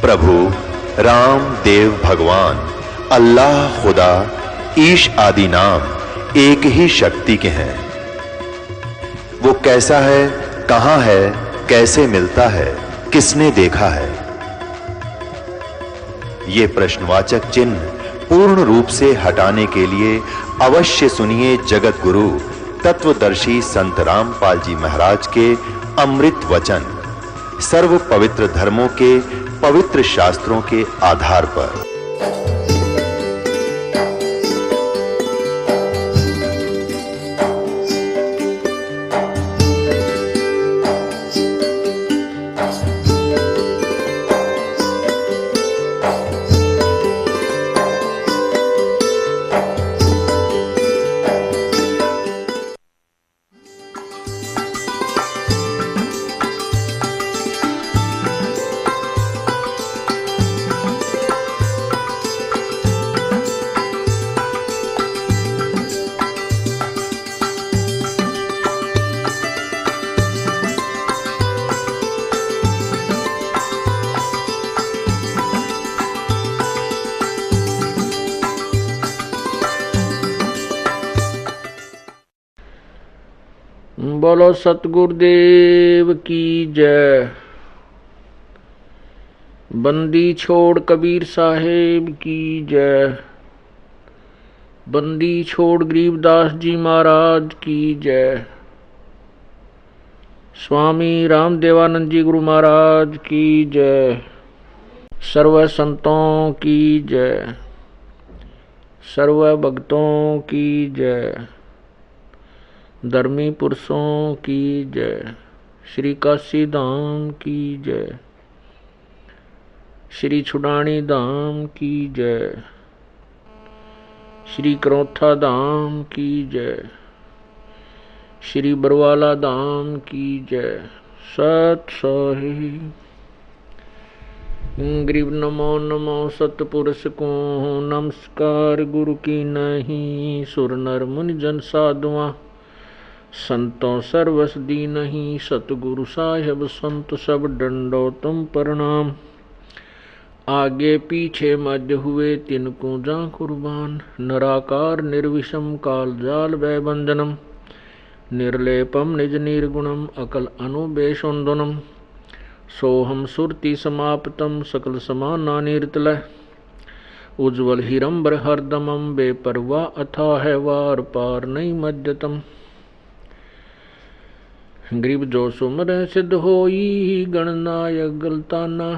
प्रभु राम देव भगवान अल्लाह खुदा ईश आदि नाम एक ही शक्ति के हैं। वो कैसा है, कहां है, कैसे मिलता है, किसने देखा है? ये प्रश्नवाचक चिन्ह पूर्ण रूप से हटाने के लिए अवश्य सुनिए जगत गुरु तत्वदर्शी संत रामपाल जी महाराज के अमृत वचन, सर्व पवित्र धर्मों के पवित्र शास्त्रों के आधार पर। बोलो सतगुरुदेव की जय। बंदी छोड़ कबीर साहेब की जय। बंदी छोड़ गरीबदास जी महाराज की जय। स्वामी रामदेवानंद जी गुरु महाराज की जय। सर्व संतों की जय। सर्व भक्तों की जय। धर्मी पुरुषों की जय। श्री काशी धाम की जय। श्री छुडानी धाम की जय। श्री करौथा धाम की जय। श्री बरवाला धाम की जय। सत साहिब। गरीब नमो नमो सतपुरुष को नमस्कार गुरु की नहीं। सुर नर मुनि जन साधुआ संतों सर्वस दी नहीं। सतगुरु साहेब संत सब डंडो तुम प्रणाम। आगे पीछे मध्य हुए तिनको जा कुर्बान। निराकार निर्विषम काल जाल भय बंधनम। निर्लेपम निज निर्गुणम अकल अनुबेशोन्दनम। सोहम सुरति समाप्तम सकल समाना निर्तलय। उज्ज्वल हिरंबर हरदमम बेपरवा अथा है वार पार नहीं मध्यतम। गरीब जो सुमर सिद्ध होई गणनायक गलताना।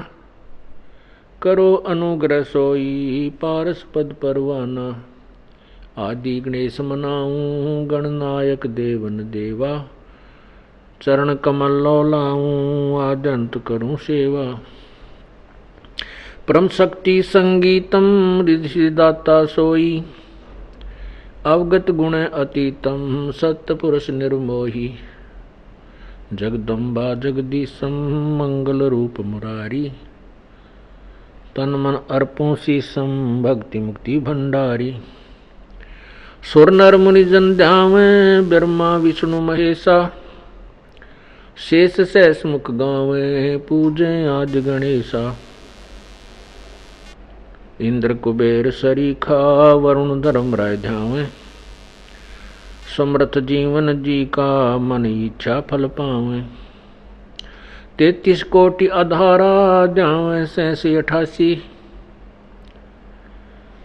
करो अनुग्रह सोई पारस पद परवाना। आदि गणेश मनाऊं गणनायक देवन देवा। चरण कमल लौलाऊं आद्यंत करूं सेवा। परम शक्ति संगीतम रिधिदाता सोई। अवगत गुण अतीतम सत्य पुरुष निर्मोही। जगदम्बा जगदीशम मंगल रूप मुरारी। तन मन अर्पों शीसम भक्ति मुक्ति भंडारी। सुर नर मुनि जन ध्यावे ब्रह्मा विष्णु महेशा। शेष सहस मुख गावे पूजे आज गणेशा। इंद्र कुबेर सरीखा वरुण धर्म राय ध्यावे। समर्थ जीवन जी का मन इच्छा फल पावे। 33 कोटि अधारा ध्यावे 87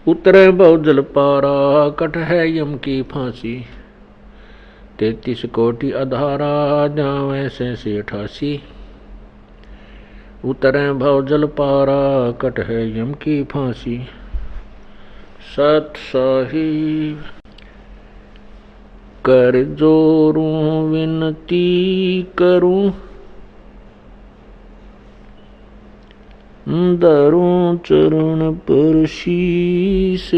उतरे बहुजल पारा कट है यम की फांसी। 33 कोटि अधारा ध्यावे 87 उतरे बहुजल पारा कट है यम की फांसी। सत साहिब। कर जोरूं विनती करूं धरूं चरण पर शीस।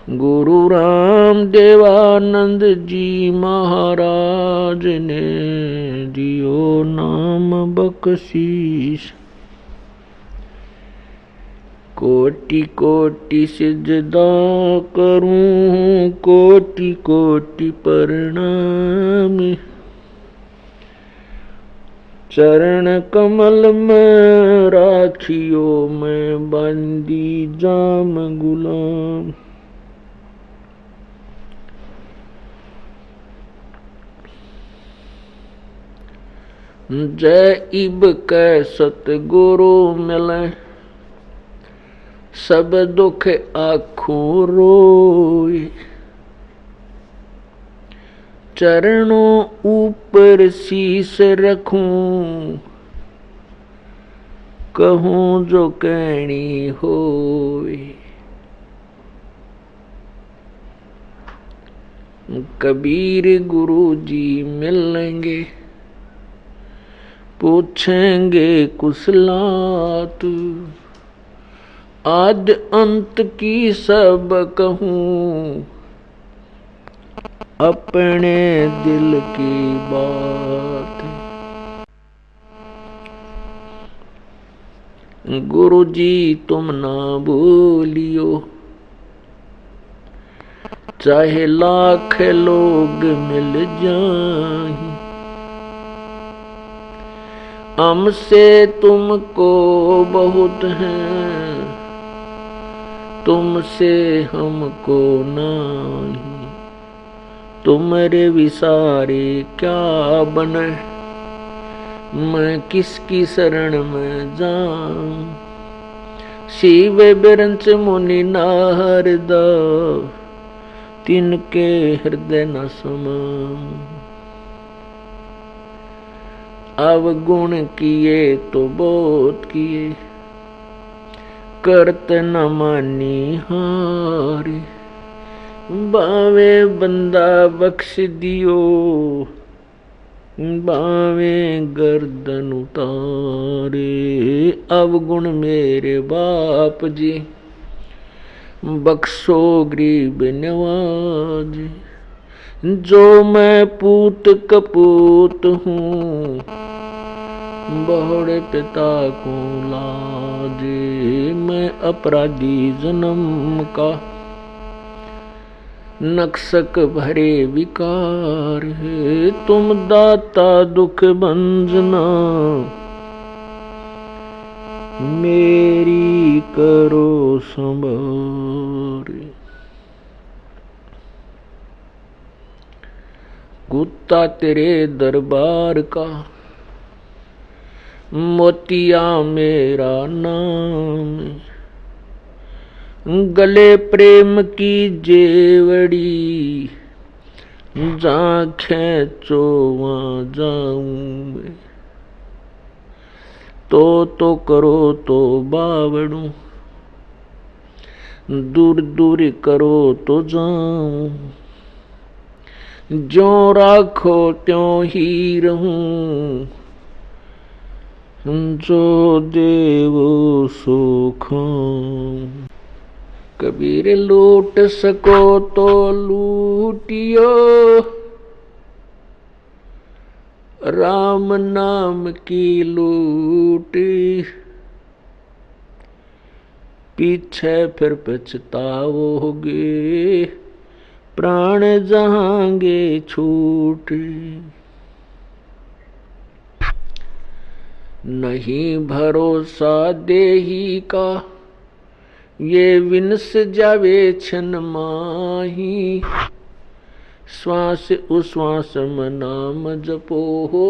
गुरु राम देवानंद जी महाराज ने दियो नाम बख्शीश। कोटि कोटि सिजदा करूं कोटि कोटि प्रणाम। चरण कमल में राखियो मैं बंदी जाम गुलाम। जय इब कै सतगुरु मिले सब दुख आखों रोए। चरणों ऊपर शीस रखूं कहूं जो कहनी होए। कबीर गुरु जी मिलेंगे पूछेंगे कुशलात। आद अंत की सब कहूं अपने दिल की बात। गुरु जी तुम ना भूलियो चाहे लाख लोग मिल जाएं। हमसे तुमको बहुत है तुमसे हमको नहीं। तुम्हारे विसारे क्या बने मैं किसकी शरण में जाऊं। शिव बिरंच मुनि नारद तिनके हृदय न समाऊं। अवगुण किए तो बहुत किए करत न मानी हारे। बावे बंदा बख्श दियो बावे गर्दन उतारे। अवगुण मेरे बाप जी बख्शो गरीब नवाज। जो मैं पूत कपूत हूँ बहुड़े पिता को लाजे। मैं अपराधी जन्म का नक्सक भरे विकार है। तुम दाता दुख भंजना मेरी करो संभार। कुत्ता तेरे दरबार का मोतिया मेरा नाम। गले प्रेम की जेवड़ी जहाँ खेचो वहाँ जाऊं मैं। तो करो तो बावड़ू दूर दूर करो तो जाऊं। जो राखो त्यों ही रहूं जो देवो सो खाऊं। कबीर लूट सको तो लूटियो राम नाम की लूट। पीछे फिर पछताओगे प्राण जहांगे छूट। नहीं भरोसा देही का ये विनस जावे छन माही। श्वास उश्वास में नाम जपो हो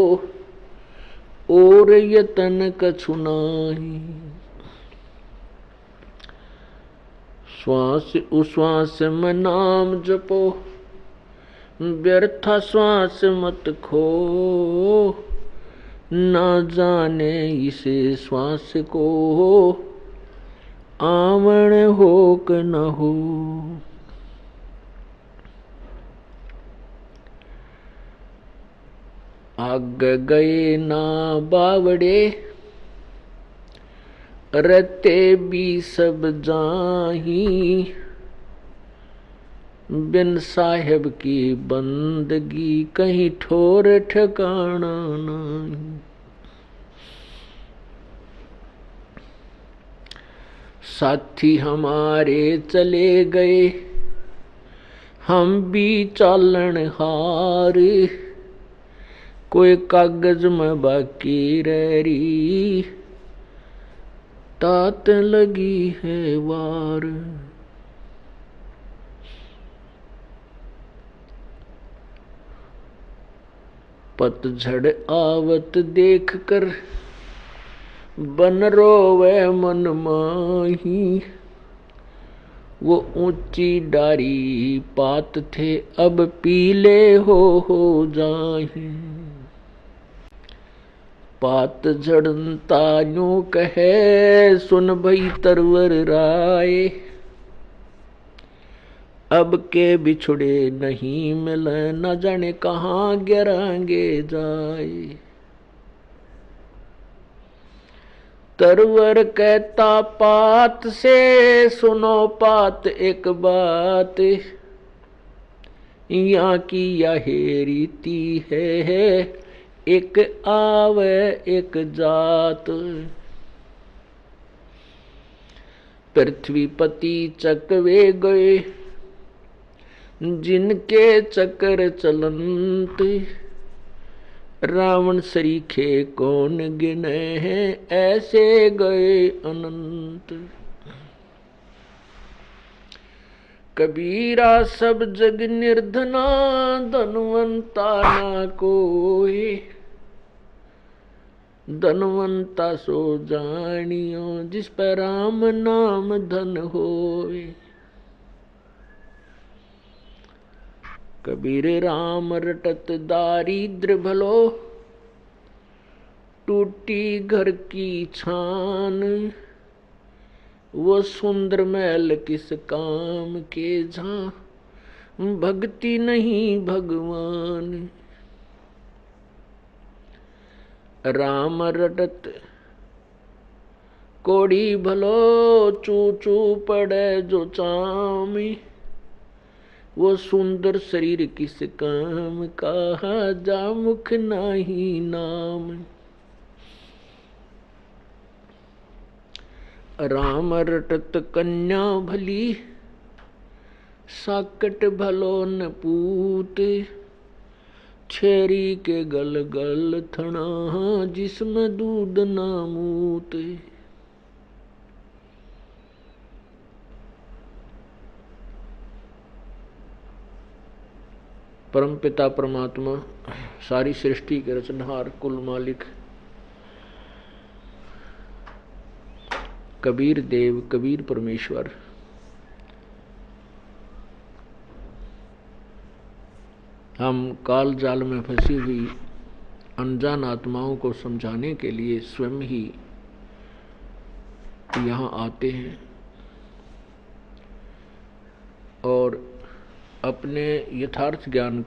और यतन कछु नाही। श्वास उश्वास में नाम जपो व्यर्था श्वास मत खो। ना जाने इसे श्वास को आवण हो क न हो। आग गए ना बावड़े रते भी सब जाही। बिन साहेब की बंदगी कहीं ठोर ठिकाना नहीं। साथी हमारे चले गए हम भी चालन हार। कोई कागज में बाकी रही, तात लगी है वार। पतझड़ आवत देख कर बन रोवे मन माही, वो ऊंची डारी पात थे अब पीले हो जाही। पात झड़ता यूं कहे सुन भई तरवर राय, अब के बिछुड़े नहीं मिले न जाने कहाँ गिरांगे जाए। तरवर कहता पात से सुनो पात एक बात, यहाँ की यह रीति है एक आवे एक जात। पृथ्वीपति चकवे गए जिनके चक्र चलंत, रावण सरीखे कौन गिने हैं ऐसे गए अनंत। कबीरा सब जग निर्धना धनवंता ना कोई, धनवंता सो जानियो जिस पर राम नाम धन होए। कबीर राम रटत दारिद्र भलो, टूटी घर की छान, वो सुंदर महल किस काम के जहाँ भक्ति नहीं भगवान। राम रटत कोड़ी भलो, चू चू पड़े जो चामी, वो सुंदर शरीर किस काम का जा मुख नाही नाम। राम रटत कन्या भली, साकट भलो न पूत, छेरी के गल गल थना जिसमें दूध ना मूत। परमपिता परमात्मा सारी सृष्टि के रचनहार कुल मालिक कबीर देव कबीर परमेश्वर हम काल जाल में फंसी हुई अनजान आत्माओं को समझाने के लिए स्वयं ही यहाँ आते हैं और अपने यथार्थ ज्ञान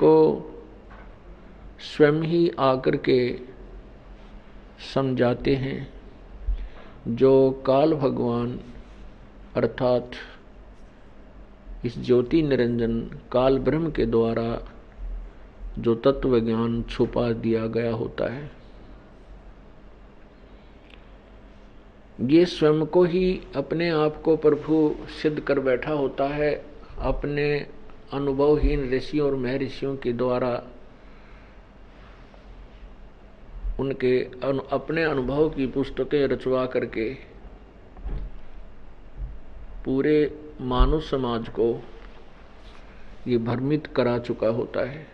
को स्वयं ही आकर के समझाते हैं। जो काल भगवान अर्थात इस ज्योति निरंजन काल ब्रह्म के द्वारा जो तत्व ज्ञान छुपा दिया गया होता है, ये स्वयं को ही अपने आप को प्रभु सिद्ध कर बैठा होता है। अपने अनुभवहीन ऋषियों और महर्षियों के द्वारा उनके अपने अनुभव की पुस्तकें रचवा करके पूरे मानव समाज को ये भ्रमित करा चुका होता है।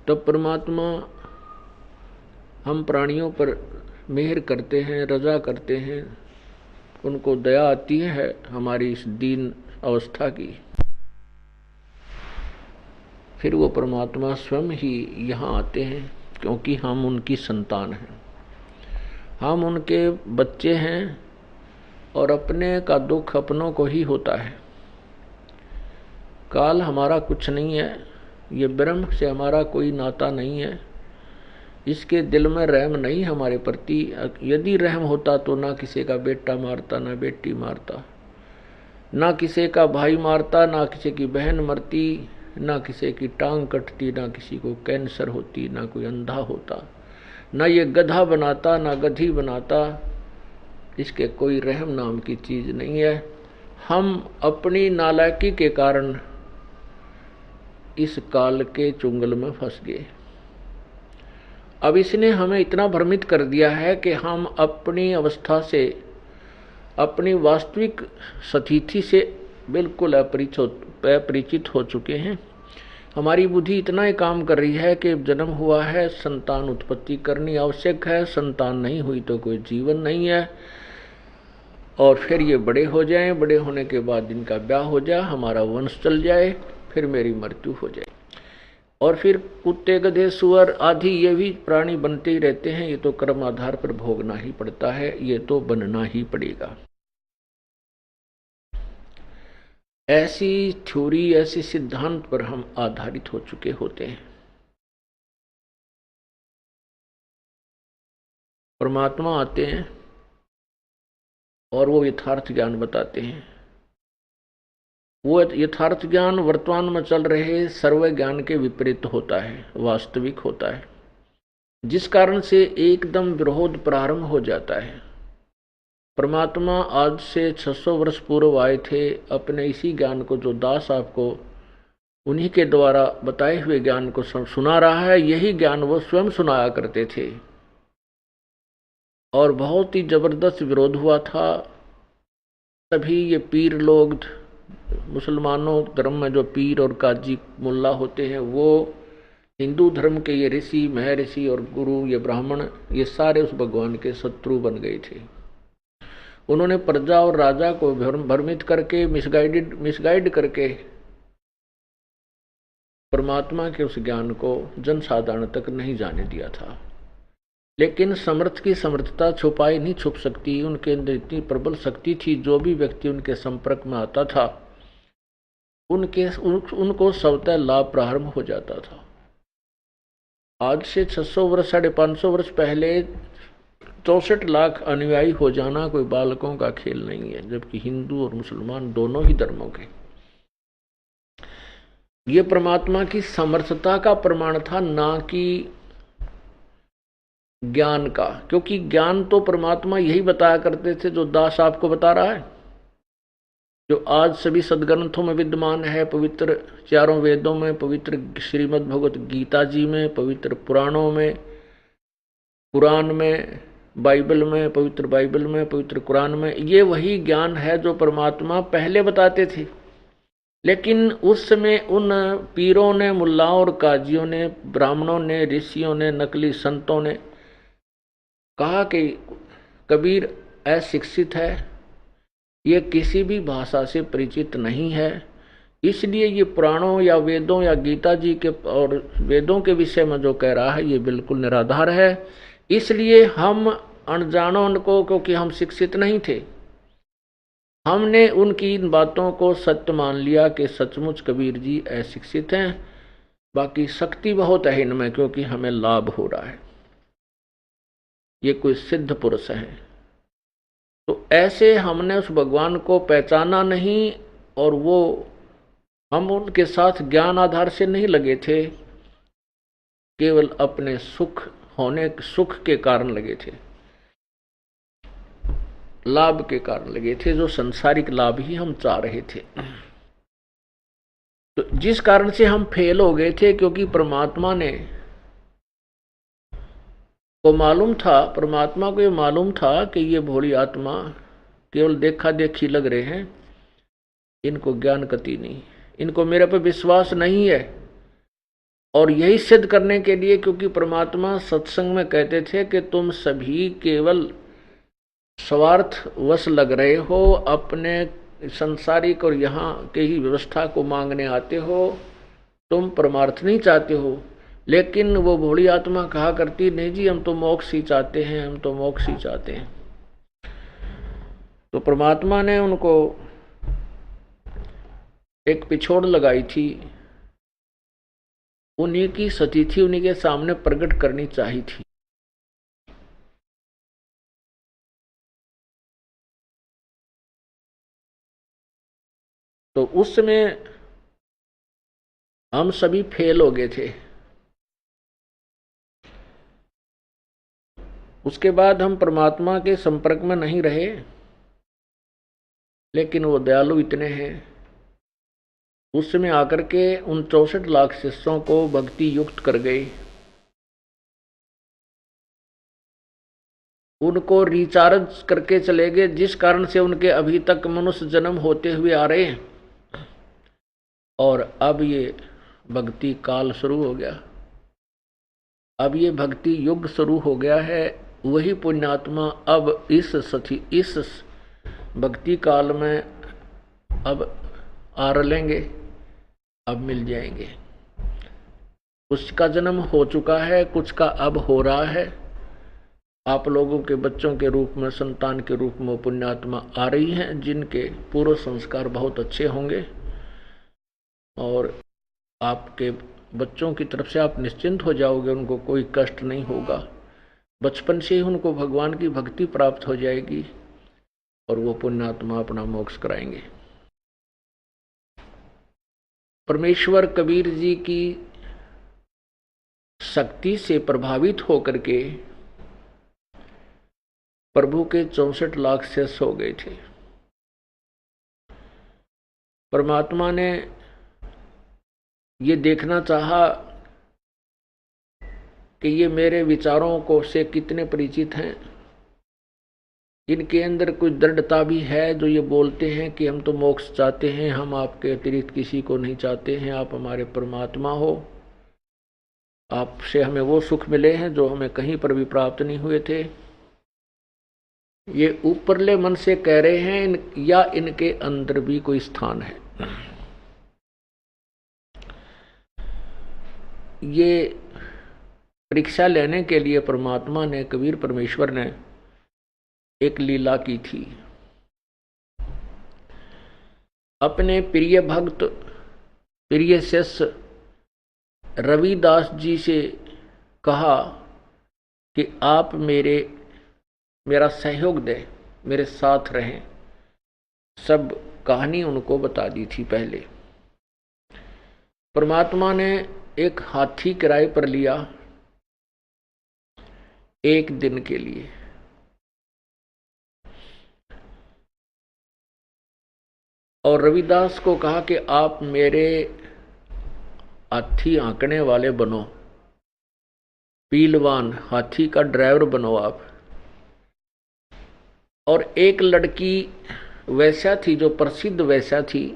तब परमात्मा हम प्राणियों पर मेहर करते हैं, रजा करते हैं, उनको दया आती है हमारी इस दीन अवस्था की। फिर वो परमात्मा स्वयं ही यहाँ आते हैं क्योंकि हम उनकी संतान हैं, हम उनके बच्चे हैं और अपने का दुख अपनों को ही होता है। काल हमारा कुछ नहीं है, ये ब्रह्म से हमारा कोई नाता नहीं है, इसके दिल में रहम नहीं हमारे प्रति। यदि रहम होता तो ना किसी का बेटा मारता, ना बेटी मारता, ना किसी का भाई मारता, ना किसी की बहन मरती, ना किसी की टांग कटती, ना किसी को कैंसर होती, ना कोई अंधा होता, ना ये गधा बनाता, ना गधी बनाता। इसके कोई रहम नाम की चीज़ नहीं है। हम अपनी नालायकी के कारण इस काल के चुंगल में फंस गए। अब इसने हमें इतना भ्रमित कर दिया है कि हम अपनी अवस्था से, अपनी वास्तविक स्थिति से बिल्कुल अपरिचित हो चुके हैं। हमारी बुद्धि इतना ही काम कर रही है कि जन्म हुआ है, संतान उत्पत्ति करनी आवश्यक है, संतान नहीं हुई तो कोई जीवन नहीं है, और फिर ये बड़े हो जाएं, बड़े होने के बाद इनका ब्याह हो जाए, हमारा वंश चल जाए, फिर मेरी मृत्यु हो जाए, और फिर कुत्ते गधे सुअर आदि ये भी प्राणी बनते ही रहते हैं। ये तो कर्म आधार पर भोगना ही पड़ता है, ये तो बनना ही पड़ेगा। ऐसी थ्योरी, ऐसे सिद्धांत पर हम आधारित हो चुके होते हैं। परमात्मा आते हैं और वो यथार्थ ज्ञान बताते हैं। वो यथार्थ ज्ञान वर्तमान में चल रहे सर्व ज्ञान के विपरीत होता है, वास्तविक होता है, जिस कारण से एकदम विरोध प्रारंभ हो जाता है। परमात्मा आज से 600 वर्ष पूर्व आए थे, अपने इसी ज्ञान को, जो दास आपको उन्हीं के द्वारा बताए हुए ज्ञान को सुना रहा है, यही ज्ञान वो स्वयं सुनाया करते थे, और बहुत ही जबरदस्त विरोध हुआ था। तभी ये पीर लोग, मुसलमानों धर्म में जो पीर और काजी मुल्ला होते हैं, वो हिंदू धर्म के ये ऋषि, महर्षि और गुरु, ये ब्राह्मण, ये सारे उस भगवान के शत्रु बन गए थे। उन्होंने प्रजा और राजा को भ्रमित करके, मिसगाइड करके परमात्मा के उस ज्ञान को जनसाधारण तक नहीं जाने दिया था। लेकिन समर्थ की समर्थता छुपाई नहीं छुप सकती। उनके अंदर इतनी प्रबल शक्ति थी, जो भी व्यक्ति उनके संपर्क में आता था उनको स्वतः लाभ प्रारंभ हो जाता था। आज से 600 वर्ष, 550 वर्ष पहले 64 लाख अनुयायी हो जाना कोई बालकों का खेल नहीं है, जबकि हिंदू और मुसलमान दोनों ही धर्मों के। ये परमात्मा की समर्थता का प्रमाण था, ना कि ज्ञान का, क्योंकि ज्ञान तो परमात्मा यही बताया करते थे जो दास आपको बता रहा है, जो आज सभी सदग्रंथों में विद्यमान है, पवित्र चारों वेदों में, पवित्र श्रीमद् भगवत गीता जी में, पवित्र पुराणों में, कुरान में, बाइबल में, पवित्र बाइबल में, पवित्र कुरान में। ये वही ज्ञान है जो परमात्मा पहले बताते थे। लेकिन उस समय उन पीरों ने, मुल्लाओं और काजियों ने, ब्राह्मणों ने, ऋषियों ने, नकली संतों ने कहा कि कबीर अशिक्षित है, ये किसी भी भाषा से परिचित नहीं है, इसलिए ये पुराणों या वेदों या गीता जी के और वेदों के विषय में जो कह रहा है ये बिल्कुल निराधार है। इसलिए हम अनजानों को, क्योंकि हम शिक्षित नहीं थे, हमने उनकी इन बातों को सत्य मान लिया कि सचमुच कबीर जी अशिक्षित हैं, बाकी शक्ति बहुत है इनमें, क्योंकि हमें लाभ हो रहा है, ये कोई सिद्ध पुरुष है। तो ऐसे हमने उस भगवान को पहचाना नहीं, और वो हम उनके साथ ज्ञान आधार से नहीं लगे थे, केवल अपने सुख के कारण लगे थे, लाभ के कारण लगे थे, जो संसारिक लाभ ही हम चाह रहे थे। तो जिस कारण से हम फेल हो गए थे, क्योंकि परमात्मा को ये मालूम था कि ये भोली आत्मा केवल देखा देखी लग रहे हैं, इनको ज्ञान गति नहीं, इनको मेरे पर विश्वास नहीं है। और यही सिद्ध करने के लिए, क्योंकि परमात्मा सत्संग में कहते थे कि तुम सभी केवल स्वार्थ वश लग रहे हो, अपने संसारिक और यहाँ के ही व्यवस्था को मांगने आते हो, तुम परमार्थ नहीं चाहते हो। लेकिन वो भोली आत्मा कहा करती, नहीं जी हम तो मोक्ष ही चाहते हैं, हम तो मोक्ष ही चाहते हैं। तो परमात्मा ने उनको एक पिछोड़ लगाई थी, उन्हीं की स्थिति उन्हीं के सामने प्रकट करनी चाहिए थी। तो उस समय हम सभी फेल हो गए थे। उसके बाद हम परमात्मा के संपर्क में नहीं रहे, लेकिन वो दयालु इतने हैं, उस समय आकर के उन 64 लाख शिष्यों को भक्ति युक्त कर गए, उनको रिचार्ज करके चले गए, जिस कारण से उनके अभी तक मनुष्य जन्म होते हुए आ रहे हैं। और अब ये भक्ति काल शुरू हो गया, अब ये भक्ति युग शुरू हो गया है। वही पुण्यात्मा अब इस भक्ति काल में अब आ रलेंगे, अब मिल जाएंगे। कुछ का जन्म हो चुका है, कुछ का अब हो रहा है। आप लोगों के बच्चों के रूप में, संतान के रूप में पुण्यात्मा आ रही हैं, जिनके पूर्व संस्कार बहुत अच्छे होंगे और आपके बच्चों की तरफ से आप निश्चिंत हो जाओगे, उनको कोई कष्ट नहीं होगा। बचपन से ही उनको भगवान की भक्ति प्राप्त हो जाएगी और वो पुण्यात्मा अपना मोक्ष कराएंगे। परमेश्वर कबीर जी की शक्ति से प्रभावित होकर के प्रभु के 64 लाख शिष्य हो गए थे। परमात्मा ने ये देखना चाहा कि ये मेरे विचारों को से कितने परिचित हैं, इनके अंदर कुछ दृढ़ता भी है जो ये बोलते हैं कि हम तो मोक्ष चाहते हैं, हम आपके अतिरिक्त किसी को नहीं चाहते हैं, आप हमारे परमात्मा हो, आपसे हमें वो सुख मिले हैं जो हमें कहीं पर भी प्राप्त नहीं हुए थे। ये ऊपरले मन से कह रहे हैं या इनके अंदर भी कोई स्थान है। ये परीक्षा लेने के लिए परमात्मा ने, कबीर परमेश्वर ने एक लीला की थी। अपने प्रिय भक्त, प्रिय शिष्य रविदास जी से कहा कि आप मेरा सहयोग दें, मेरे साथ रहें। सब कहानी उनको बता दी थी पहले। परमात्मा ने एक हाथी किराए पर लिया एक दिन के लिए। और रविदास को कहा कि आप मेरे हाथी आंकने वाले बनो, पीलवान, हाथी का ड्राइवर बनो आप। और एक लड़की वैश्या थी, जो प्रसिद्ध वैश्या थी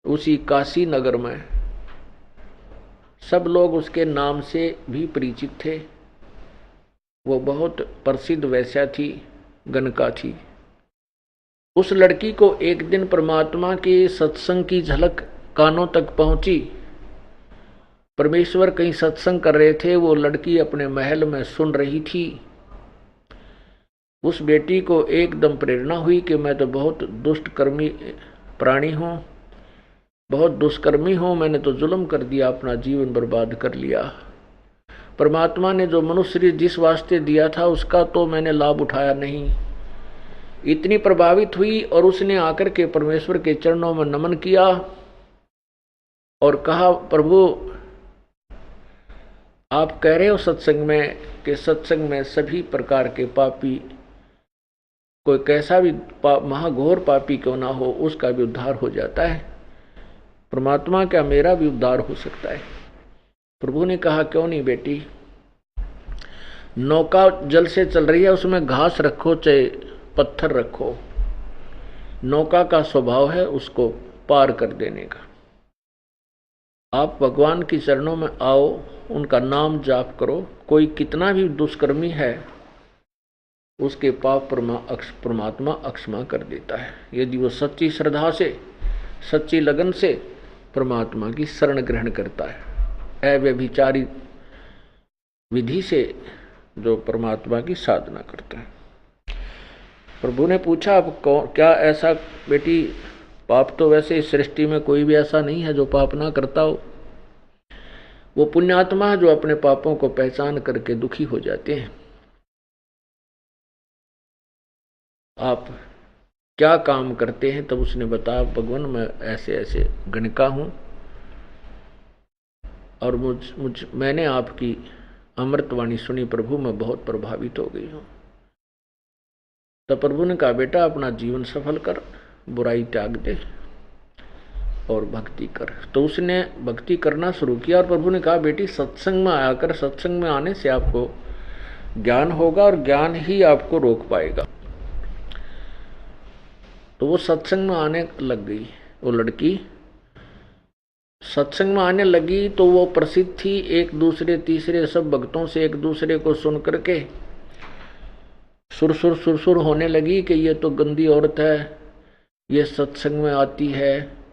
उसी काशी नगर में, सब लोग उसके नाम से भी परिचित थे। वो बहुत प्रसिद्ध वैश्या थी, गणका थी। उस लड़की को एक दिन परमात्मा के सत्संग की झलक कानों तक पहुंची। परमेश्वर कहीं सत्संग कर रहे थे, वो लड़की अपने महल में सुन रही थी। उस बेटी को एकदम प्रेरणा हुई कि मैं तो बहुत दुष्टकर्मी प्राणी हूँ, बहुत दुष्कर्मी हूँ, मैंने तो जुल्म कर दिया, अपना जीवन बर्बाद कर लिया। परमात्मा ने जो मनुष्य जिस वास्ते दिया था उसका तो मैंने लाभ उठाया नहीं। इतनी प्रभावित हुई और उसने आकर के परमेश्वर के चरणों में नमन किया और कहा, प्रभु आप कह रहे हो सत्संग में कि सत्संग में सभी प्रकार के पापी, कोई कैसा भी महाघोर पापी क्यों ना हो, उसका भी उद्धार हो जाता है। परमात्मा, क्या मेरा भी उद्धार हो सकता है? प्रभु ने कहा, क्यों नहीं बेटी, नौका जल से चल रही है, उसमें घास रखो चाहे पत्थर रखो, नौका का स्वभाव है उसको पार कर देने का। आप भगवान की चरणों में आओ, उनका नाम जाप करो, कोई कितना भी दुष्कर्मी है उसके पाप परमात्मा अक्षमा कर देता है, यदि वो सच्ची श्रद्धा से, सच्ची लगन से परमात्मा की शरण ग्रहण करता है, अव्यभिचारी विधि से जो परमात्मा की साधना करता है। प्रभु ने पूछा, अब क्या ऐसा बेटी, पाप तो वैसे इस सृष्टि में कोई भी ऐसा नहीं है जो पाप ना करता हो। वो पुण्यात्मा है जो अपने पापों को पहचान करके दुखी हो जाते हैं। आप क्या काम करते हैं? तब उसने बताया, भगवान मैं ऐसे ऐसे गणिका हूं और मैंने आपकी अमृतवाणी सुनी प्रभु, मैं बहुत प्रभावित हो गई हूं। तो प्रभु ने कहा, बेटा अपना जीवन सफल कर, बुराई त्याग दे और भक्ति कर। तो उसने भक्ति करना शुरू किया और प्रभु ने कहा बेटी सत्संग में आया कर, सत्संग में आने से आपको ज्ञान होगा और ज्ञान ही आपको रोक पाएगा। तो वो सत्संग में आने लग गई। वो लड़की सत्संग में आने लगी तो वो प्रसिद्ध थी, एक दूसरे तीसरे सब भक्तों से एक दूसरे को सुन करके सुरसुर होने लगी कि ये तो गंदी औरत है, ये सत्संग में आती है,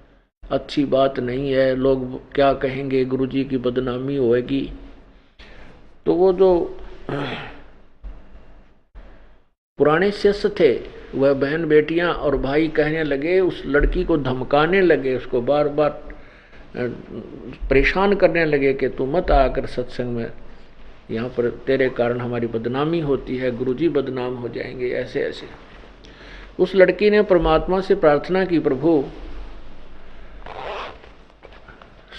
अच्छी बात नहीं है, लोग क्या कहेंगे, गुरुजी की बदनामी होएगी। तो वो जो पुराने शिष्य थे वह बहन बेटियां और भाई कहने लगे, उस लड़की को धमकाने लगे, उसको बार बार परेशान करने लगे कि तू मत आकर सत्संग में, यहाँ पर तेरे कारण हमारी बदनामी होती है, गुरुजी बदनाम हो जाएंगे, ऐसे ऐसे। उस लड़की ने परमात्मा से प्रार्थना की, प्रभु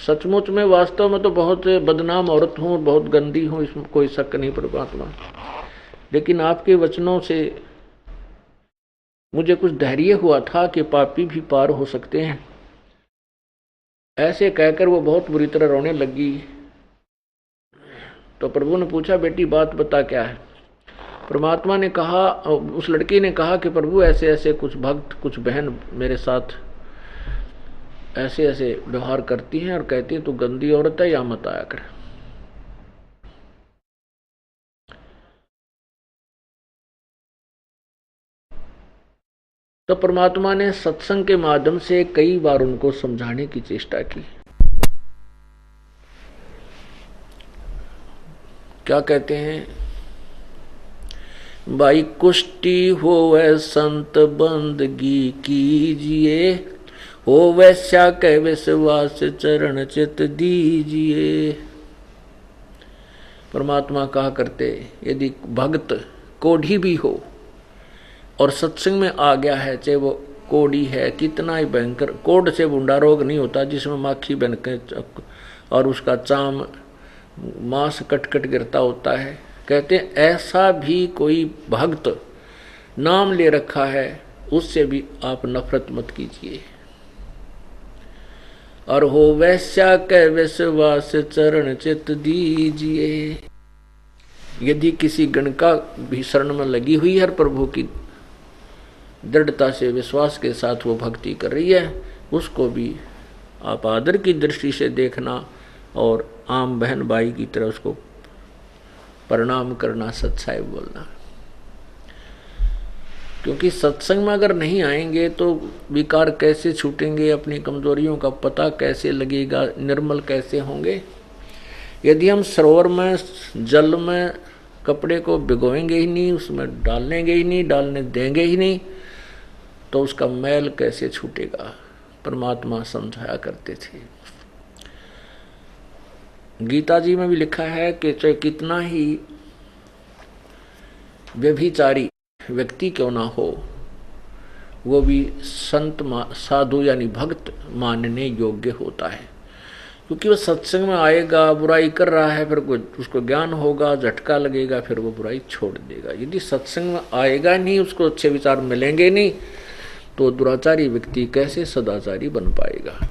सचमुच में वास्तव में तो बहुत बदनाम औरत हूँ, बहुत गंदी हूँ, इसमें कोई शक नहीं परमात्मा, लेकिन आपके वचनों से मुझे कुछ धैर्य हुआ था कि पापी भी पार हो सकते हैं। ऐसे कहकर वो बहुत बुरी तरह रोने लगी। तो प्रभु ने पूछा बेटी बात बता क्या है। परमात्मा ने कहा, उस लड़की ने कहा कि प्रभु ऐसे ऐसे कुछ भक्त कुछ बहन मेरे साथ ऐसे ऐसे व्यवहार करती हैं और कहती है तू गंदी औरत है, या मत आया कर। तो परमात्मा ने सत्संग के माध्यम से कई बार उनको समझाने की चेष्टा की। क्या कहते हैं, भाई कुष्टि होवे संत बंदगी कीजिए, हो वैश्या कह विश्वास चरण चित दीजिए। परमात्मा कहा करते यदि भक्त कोढ़ी भी हो और सत्संग में आ गया है, चाहे वो कोढ़ी है, कितना ही भयंकर, कोढ़ से बूंदा रोग नहीं होता जिसमें माखी बन के और उसका चाम मांस कट कट गिरता होता है। कहते हैं ऐसा भी कोई भक्त नाम ले रखा है, उससे भी आप नफरत मत कीजिए। और हो वैश्या के विश्वास चरण चित दीजिए। यदि किसी गण का भी शरण में लगी हुई है, प्रभु की दृढ़ता से विश्वास के साथ वो भक्ति कर रही है, उसको भी आप आदर की दृष्टि से देखना और आम बहन भाई की तरह उसको प्रणाम करना, सच्चाई बोलना। क्योंकि सत्संग में अगर नहीं आएंगे तो विकार कैसे छूटेंगे, अपनी कमजोरियों का पता कैसे लगेगा, निर्मल कैसे होंगे। यदि हम सरोवर में जल में कपड़े को भिगोएंगे ही नहीं, उसमें डालेंगे ही नहीं, डालने देंगे ही नहीं, तो उसका मैल कैसे छूटेगा। परमात्मा समझाया करते थे। गीता जी में भी लिखा है कि चाहे कितना ही व्यभिचारी व्यक्ति क्यों ना हो, वो भी संत साधु यानी भक्त मानने योग्य होता है। क्योंकि वो सत्संग में आएगा, बुराई कर रहा है, फिर उसको ज्ञान होगा, झटका लगेगा, फिर वो बुराई छोड़ देगा। यदि सत्संग में आएगा नहीं, उसको अच्छे विचार मिलेंगे नहीं, तो दुराचारी व्यक्ति कैसे सदाचारी बन पाएगा।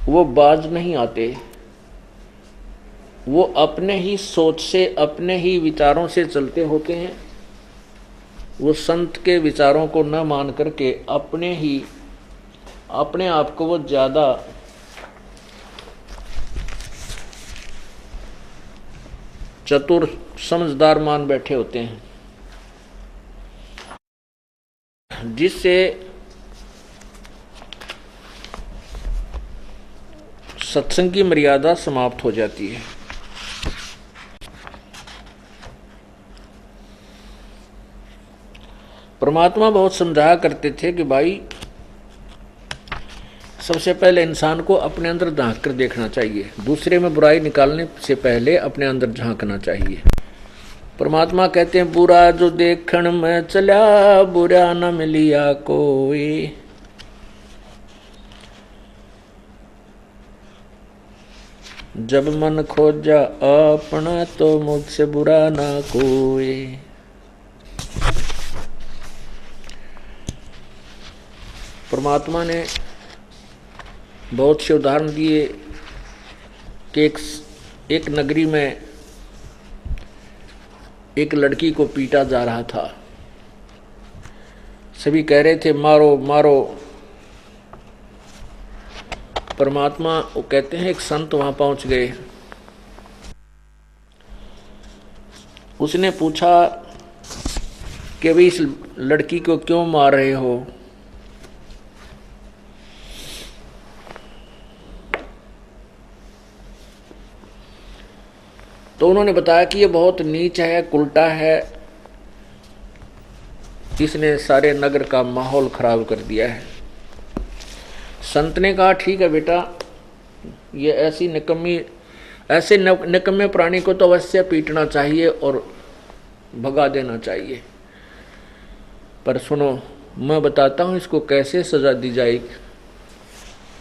वो बाज नहीं आते, वो अपने ही सोच से अपने ही विचारों से चलते होते हैं। वो संत के विचारों को न मान करके अपने आप को वो ज्यादा चतुर समझदार मान बैठे होते हैं, जिससे सत्संग की मर्यादा समाप्त हो जाती है। परमात्मा बहुत समझाया करते थे कि भाई सबसे पहले इंसान को अपने अंदर झांक कर देखना चाहिए, दूसरे में बुराई निकालने से पहले अपने अंदर झांकना चाहिए। परमात्मा कहते हैं बुरा जो देखण में चला, बुरा न मिलिया कोई। जब मन खोजा अपना, तो मुझसे बुरा ना कोई। परमात्मा ने बहुत से उदाहरण दिए कि एक नगरी में एक लड़की को पीटा जा रहा था। सभी कह रहे थे मारो मारो। परमात्मा वो कहते हैं एक संत वहां पहुंच गए। उसने पूछा कि भाई इस लड़की को क्यों मार रहे हो? तो उन्होंने बताया कि ये बहुत नीच है, उल्टा है, इसने सारे नगर का माहौल खराब कर दिया है। संत ने कहा ठीक है बेटा, ये ऐसे निकम्मे प्राणी को तो अवश्य पीटना चाहिए और भगा देना चाहिए, पर सुनो मैं बताता हूं इसको कैसे सजा दी जाएगी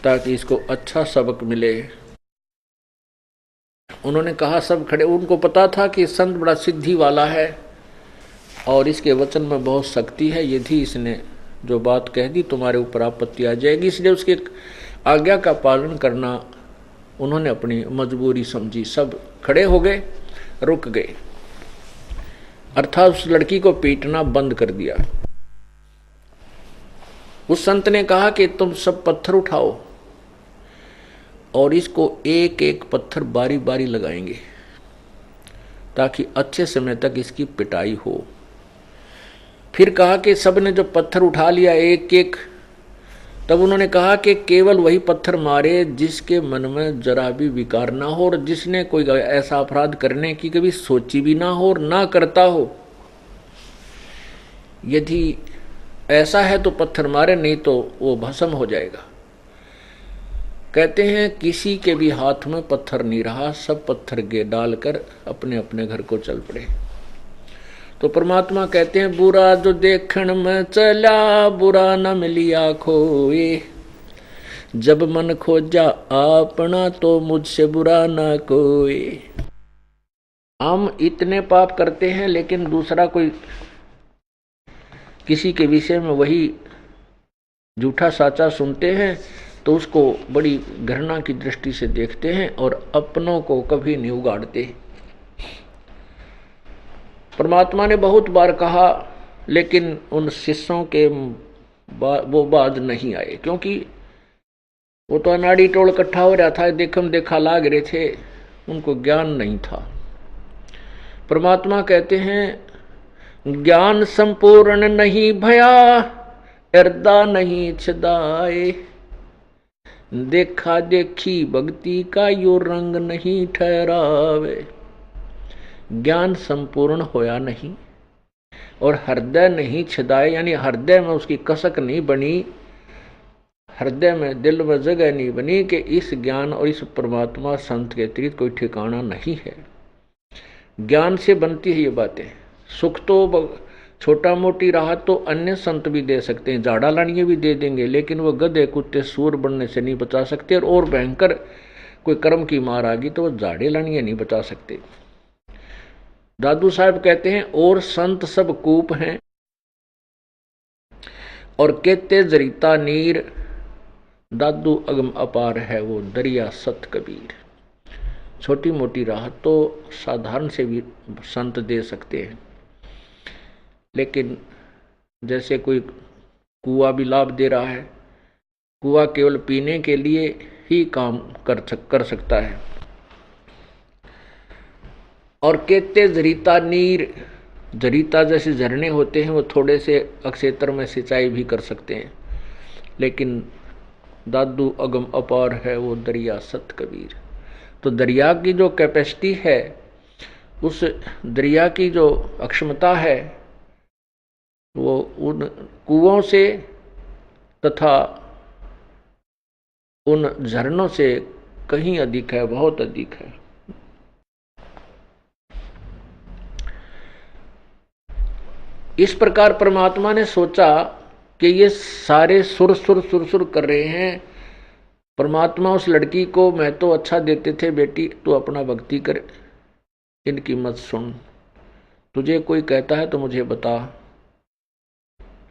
ताकि इसको अच्छा सबक मिले। उन्होंने कहा, सब खड़े। उनको पता था कि संत बड़ा सिद्धि वाला है और इसके वचन में बहुत शक्ति है, यदि इसने जो बात कह दी तुम्हारे ऊपर आपत्ति आ जाएगी, इसलिए उसकी आज्ञा का पालन करना उन्होंने अपनी मजबूरी समझी। सब खड़े हो गए, रुक गए, अर्थात उस लड़की को पीटना बंद कर दिया। उस संत ने कहा कि तुम सब पत्थर उठाओ और इसको एक एक पत्थर बारी बारी लगाएंगे ताकि अच्छे समय तक इसकी पिटाई हो। फिर कहा कि सबने जो पत्थर उठा लिया एक एक, तब उन्होंने कहा कि केवल वही पत्थर मारे जिसके मन में जरा भी विकार ना हो और जिसने कोई ऐसा अपराध करने की कभी सोची भी ना हो और ना करता हो। यदि ऐसा है तो पत्थर मारे, नहीं तो वो भस्म हो जाएगा। कहते हैं किसी के भी हाथ में पत्थर नहीं रहा, सब पत्थर गे डालकर अपने अपने घर को चल पड़े। तो परमात्मा कहते हैं बुरा जो देखण में चला, बुरा न मिलिया खोए, जब मन खोजा अपना तो मुझसे बुरा न कोई। हम इतने पाप करते हैं लेकिन दूसरा कोई किसी के विषय में वही झूठा साचा सुनते हैं तो उसको बड़ी घृणा की दृष्टि से देखते हैं और अपनों को कभी नहीं उगाड़ते। परमात्मा ने बहुत बार कहा लेकिन उन शिष्यों के वो बाज नहीं आए, क्योंकि वो तो अनाड़ी टोल इकट्ठा हो रहा था, देखम देखा लाग रहे थे, उनको ज्ञान नहीं था। परमात्मा कहते हैं ज्ञान संपूर्ण नहीं भया, हृदय नहीं छदाए, देखा देखी भक्ति का यो रंग नहीं ठहरावे। ज्ञान संपूर्ण होया नहीं और हृदय नहीं छदाए, यानी हृदय में उसकी कसक नहीं बनी, हृदय में दिल में जगह नहीं बनी कि इस ज्ञान और इस परमात्मा संत के अतिरिक्त कोई ठिकाना नहीं है। ज्ञान से बनती है ये बातें। सुख तो छोटा मोटी राहत तो अन्य संत भी दे सकते हैं, झाड़ा लानिए भी दे देंगे, लेकिन वो गधे कुत्ते सूर बनने से नहीं बचा सकते। और भयंकर कोई कर्म की मार आ गई तो वो झाड़े लानिए नहीं बचा सकते। दादू साहब कहते हैं और संत सब कूप हैं और कहते जरीता नीर, दादू अगम अपार है वो दरिया सत कबीर। छोटी मोटी राहत तो साधारण से भी संत दे सकते हैं, लेकिन जैसे कोई कुआं भी लाभ दे रहा है, कुआं केवल पीने के लिए ही काम कर सकता है। और कहते जरीता नीर, जरीता जैसे झरने होते हैं वो थोड़े से अक्षेत्र में सिंचाई भी कर सकते हैं, लेकिन दादू अगम अपार है वो दरिया सत कबीर। तो दरिया की जो कैपेसिटी है, उस दरिया की जो अक्षमता है, वो उन कुओं से तथा उन झरनों से कहीं अधिक है, बहुत अधिक है। इस प्रकार परमात्मा ने सोचा कि ये सारे सुर सुर सुर सुर कर रहे हैं। परमात्मा उस लड़की को मैं तो अच्छा देते थे, बेटी तू अपना भक्ति कर, इनकी मत सुन, तुझे कोई कहता है तो मुझे बता,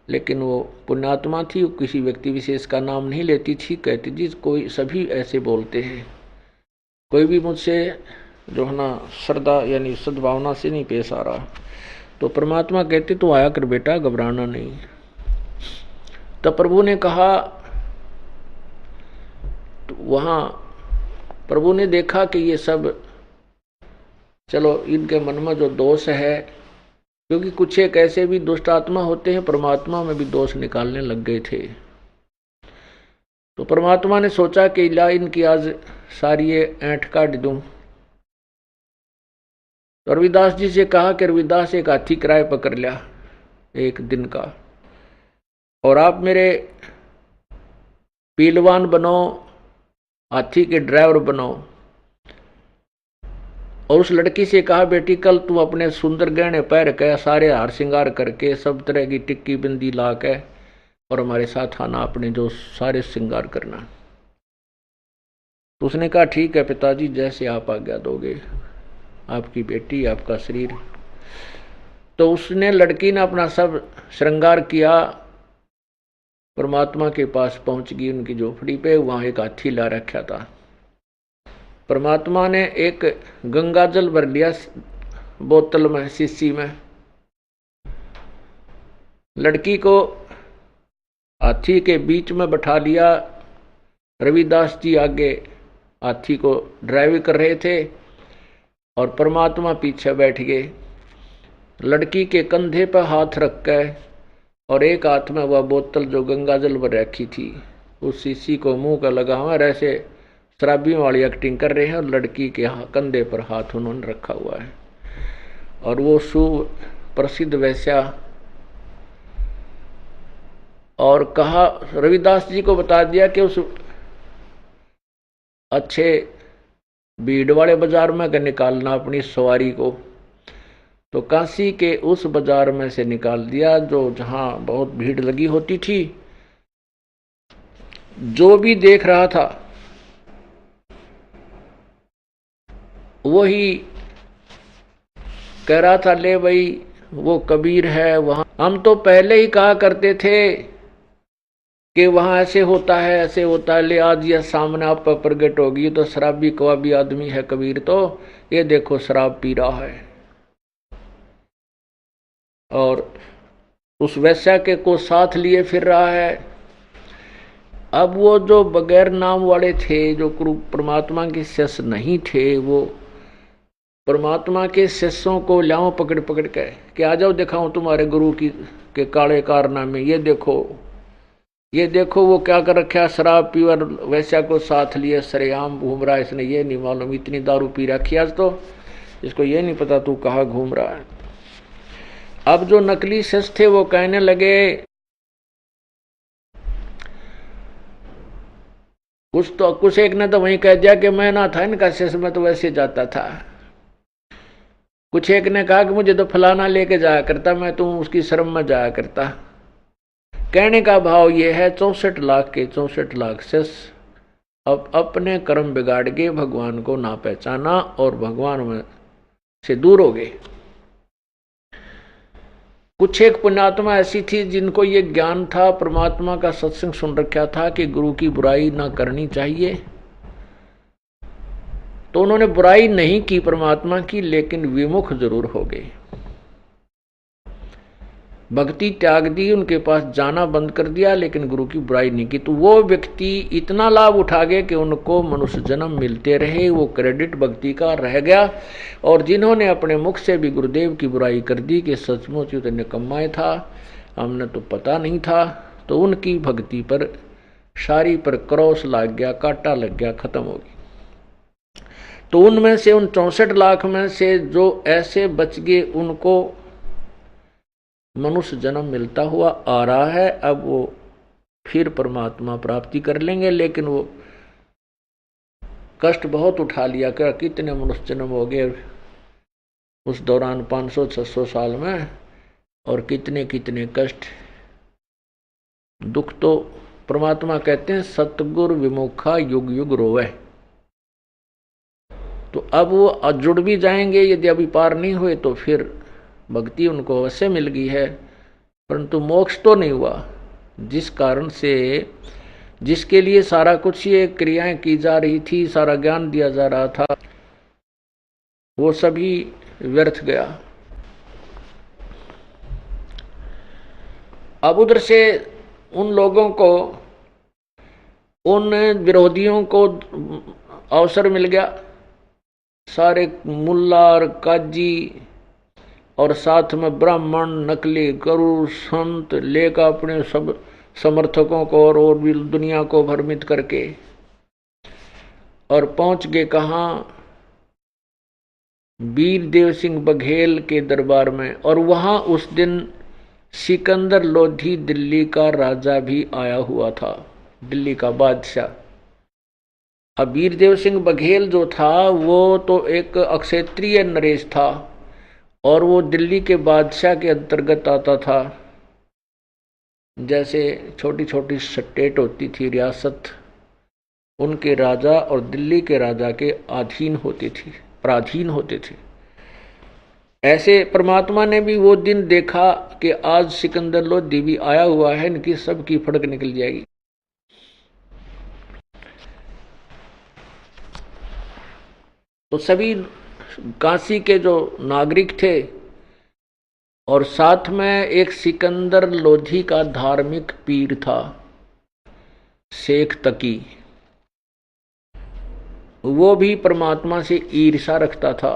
लेकिन वो पुण्यात्मा थी, वो किसी व्यक्ति विशेष का नाम नहीं लेती थी। कहती जी कोई सभी ऐसे बोलते हैं, कोई भी मुझसे जो है ना श्रद्धा यानी सद्भावना से नहीं पेश आ रहा। तो परमात्मा कहते तो आया कर बेटा, घबराना नहीं। तब प्रभु ने कहा, तो वहाँ प्रभु ने देखा कि ये सब चलो इनके मन में जो दोष है, क्योंकि कुछ एक ऐसे भी दुष्ट आत्मा होते हैं परमात्मा में भी दोष निकालने लग गए थे। तो परमात्मा ने सोचा कि ला इनकी आज सारी ये ऐंठ काट दूं। तो रविदास जी से कहा कि रविदास एक हाथी किराए पर कर लिया एक दिन का, और आप मेरे पीलवान बनो, हाथी के ड्राइवर बनो। और उस लड़की से कहा बेटी कल तू अपने सुंदर गहने पहन के, सारे हार श्रृंगार करके, सब तरह की टिक्की बिंदी ला के और हमारे साथ आना, अपने जो सारे श्रृंगार करना। तो उसने कहा ठीक है पिताजी, जैसे आप आज्ञा दोगे, आपकी बेटी आपका शरीर। तो उसने लड़की ने अपना सब श्रृंगार किया, परमात्मा के पास पहुंच गई उनकी झोपड़ी पे। वहां एक हाथी ला रखा था। परमात्मा ने एक गंगा जल भर लिया बोतल में, शीशी में, लड़की को हाथी के बीच में बैठा लिया। रविदास जी आगे हाथी को ड्राइव कर रहे थे और परमात्मा पीछे बैठ गए। लड़की के कंधे पर हाथ रख कर और एक हाथ में वह बोतल जो गंगा जल भर रखी थी, उस शीशी को मुंह का लगा हुआ, ऐसे शराबियों वाली एक्टिंग कर रहे हैं, और लड़की के कंधे पर हाथ उन्होंने रखा हुआ है। और वो सुप्रसिद्ध वैश्या, और कहा रविदास जी को बता दिया कि उस अच्छे भीड़ वाले बाजार में अगर निकालना अपनी सवारी को, तो काशी के उस बाजार में से निकाल दिया जो जहां बहुत भीड़ लगी होती थी। जो भी देख रहा था वही कह रहा था ले भाई वो कबीर है वहां, हम तो पहले ही कहा करते थे कि वहां ऐसे होता है ऐसे होता है, ले आज ये सामने आप पर प्रगट होगी। तो शराबी कवाबी आदमी है कबीर, तो ये देखो शराब पी रहा है। और उस वैश्या के को साथ लिए फिर रहा है। अब वो जो बगैर नाम वाले थे, जो परमात्मा के शिष्य नहीं थे, वो परमात्मा के शिष्यों को लाओ पकड़ पकड़ के कि आ जाओ दिखाऊं तुम्हारे गुरु की के काले कारनामे, ये देखो वो क्या कर रखा, शराब पी और वैश्या को साथ लिए सरेआम घूम रहा है। इसने ये नहीं मालूम इतनी दारू पी रखी आज, तो इसको ये नहीं पता तू कहाँ घूम रहा है। अब जो नकली शिष्य थे वो कहने लगे, कुछ एक ने तो वहीं कह दिया कि मैं ना था इनका शिष्य, मैं तो वैसे जाता था। कुछ एक ने कहा कि मुझे तो फलाना लेके जाया करता, मैं तो उसकी शर्म में जाया करता। कहने का भाव ये है 64 लाख के 64 लाख शिष्य अब अपने कर्म बिगाड़ के भगवान को ना पहचाना और भगवान में से दूर हो गए। कुछ एक पुण्यात्मा ऐसी थी जिनको ये ज्ञान था, परमात्मा का सत्संग सुन रखा था कि गुरु की बुराई ना करनी चाहिए, तो उन्होंने बुराई नहीं की परमात्मा की, लेकिन विमुख जरूर हो गए। भक्ति त्याग दी, उनके पास जाना बंद कर दिया, लेकिन गुरु की बुराई नहीं की। तो वो व्यक्ति इतना लाभ उठा गए कि उनको मनुष्य जन्म मिलते रहे, वो क्रेडिट भक्ति का रह गया। और जिन्होंने अपने मुख से भी गुरुदेव की बुराई कर दी कि सचमुच तो निकम्मा था, हमने तो पता नहीं था, तो उनकी भक्ति पर सारी पर क्रॉस लग गया, कांटा लग गया, खत्म हो गई। तो उनमें से उन 64 लाख में से जो ऐसे बच गए उनको मनुष्य जन्म मिलता हुआ आ रहा है। अब वो फिर परमात्मा प्राप्ति कर लेंगे, लेकिन वो कष्ट बहुत उठा लिया। क्या कितने मनुष्य जन्म हो गए उस दौरान 500-600 साल में, और कितने कितने कष्ट दुख। तो परमात्मा कहते हैं सतगुर विमुखा युग युग रोवे। तो अब वो जुड़ भी जाएंगे, यदि अभी पार नहीं हुए तो फिर भक्ति उनको अवश्य मिल गई है। परंतु मोक्ष तो नहीं हुआ। जिस कारण से, जिसके लिए सारा कुछ ये क्रियाएं की जा रही थी, सारा ज्ञान दिया जा रहा था, वो सभी व्यर्थ गया। अब उधर से उन लोगों को, उन विरोधियों को अवसर मिल गया। सारे मुल्ला और काजी और साथ में ब्राह्मण, नकली गुरु, संत लेकर अपने सब समर्थकों को और भी दुनिया को भ्रमित करके और पहुंच गए कहाँ, वीर देव सिंह बघेल के दरबार में। और वहां उस दिन सिकंदर लोधी दिल्ली का राजा भी आया हुआ था, दिल्ली का बादशाह। अब वीरदेव सिंह बघेल जो था वो तो एक अक्षत्रिय नरेश था और वो दिल्ली के बादशाह के अंतर्गत आता था। जैसे छोटी छोटी स्टेट होती थी, रियासत, उनके राजा और दिल्ली के राजा के अधीन होती थी, पराधीन होते थे। ऐसे परमात्मा ने भी वो दिन देखा कि आज सिकंदर लोधी भी आया हुआ है, इनकी सबकी फड़क निकल जाएगी। तो सभी काशी के जो नागरिक थे और साथ में एक सिकंदर लोधी का धार्मिक पीर था, शेख तकी, वो भी परमात्मा से ईर्ष्या रखता था।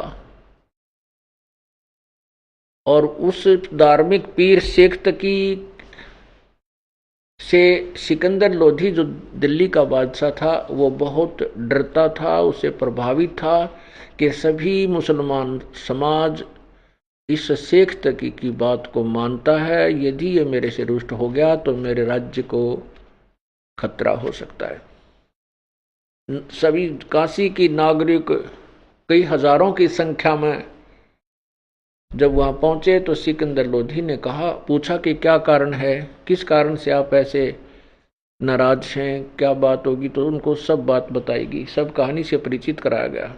और उस धार्मिक पीर शेख तकी से सिकंदर लोधी जो दिल्ली का बादशाह था वो बहुत डरता था, उससे प्रभावित था कि सभी मुसलमान समाज इस शेख तकी की बात को मानता है, यदि ये मेरे से रुष्ट हो गया तो मेरे राज्य को खतरा हो सकता है। सभी काशी की नागरिक कई हजारों की संख्या में जब वहां पहुंचे तो सिकंदर लोधी ने कहा, पूछा कि क्या कारण है, किस कारण से आप ऐसे नाराज हैं, क्या बात होगी। तो उनको सब बात बताएगी, सब कहानी से परिचित कराया गया।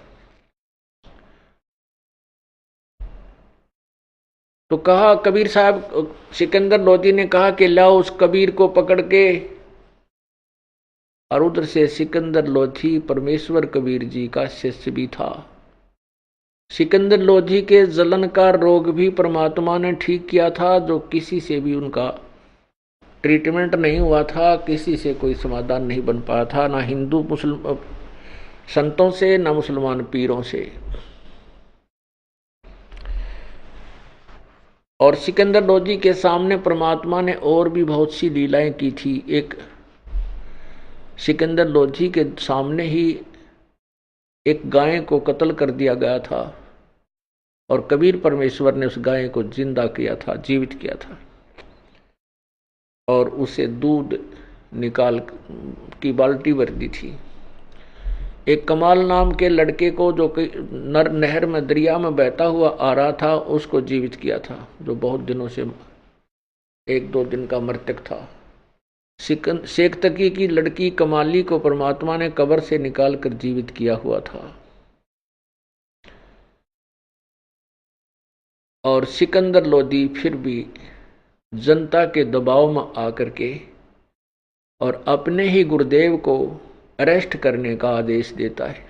तो कहा कबीर साहब, सिकंदर लोधी ने कहा कि लाओ उस कबीर को पकड़ के। और उधर से सिकंदर लोधी परमेश्वर कबीर जी का शिष्य भी था। सिकंदर लोधी के जलन का रोग भी परमात्मा ने ठीक किया था, जो किसी से भी उनका ट्रीटमेंट नहीं हुआ था, किसी से कोई समाधान नहीं बन पाया था, ना हिंदू मुस्लिम संतों से, ना मुसलमान पीरों से। और सिकंदर लोधी के सामने परमात्मा ने और भी बहुत सी लीलाएं की थी। एक सिकंदर लोधी के सामने ही एक गाय को कत्ल कर दिया गया था और कबीर परमेश्वर ने उस गाय को जिंदा किया था, जीवित किया था, और उसे दूध निकाल की बाल्टी भर दी थी। एक कमाल नाम के लड़के को, जो नहर में, दरिया में बहता हुआ आ रहा था, उसको जीवित किया था, जो बहुत दिनों से 1-2 दिन का मृतक था। शेख तकी की लड़की कमाली को परमात्मा ने कब्र से निकाल कर जीवित किया हुआ था। और सिकंदर लोधी फिर भी जनता के दबाव में आकर के और अपने ही गुरुदेव को अरेस्ट करने का आदेश देता है।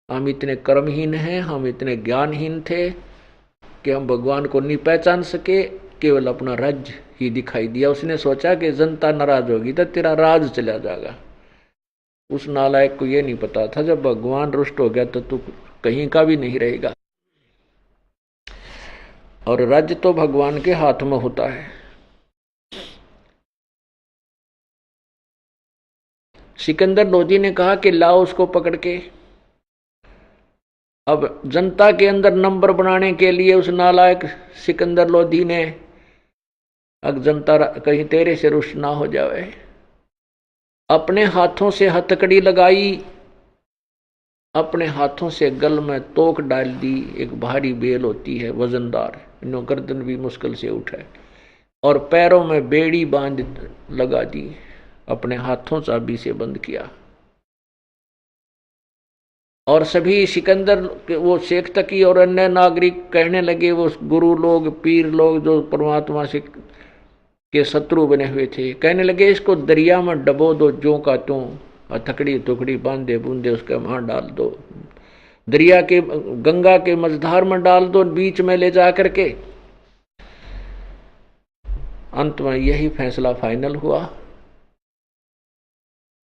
हम इतने कर्महीन हैं, हम इतने ज्ञानहीन थे कि हम भगवान को नहीं पहचान सके, केवल अपना राज्य ही दिखाई दिया। उसने सोचा कि जनता नाराज होगी तो तेरा राज चला जाएगा। उस नालायक को यह नहीं पता था जब भगवान रुष्ट हो गया तो तू कहीं का भी नहीं रहेगा, और राज्य तो भगवान के हाथ में होता है। सिकंदर लोधी ने कहा कि लाओ उसको पकड़ के। अब जनता के अंदर नंबर बनाने के लिए उस नालायक सिकंदर लोधी ने, अब जनता कहीं तेरे से रुष्ट ना हो जाए, अपने हाथों से हथकड़ी लगाई, अपने हाथों से गल में तोक डाल दी। एक भारी बेल होती है वजनदार, इन्हों गर्दन भी मुश्किल से उठाए, और पैरों में बेड़ी बांध लगा दी, अपने हाथों चाबी से बंद किया। और सभी सिकंदर वो शेख तकी और अन्य नागरिक कहने लगे, वो गुरु लोग, पीर लोग जो परमात्मा से के शत्रु बने हुए थे, कहने लगे इसको दरिया में डबो दो, जो का त्यों, हथकड़ी टुकड़ी बांधे बूंदे उसके वहां डाल दो, दरिया के गंगा के मझधार में डाल दो, बीच में ले जा करके। अंत में यही फैसला फाइनल हुआ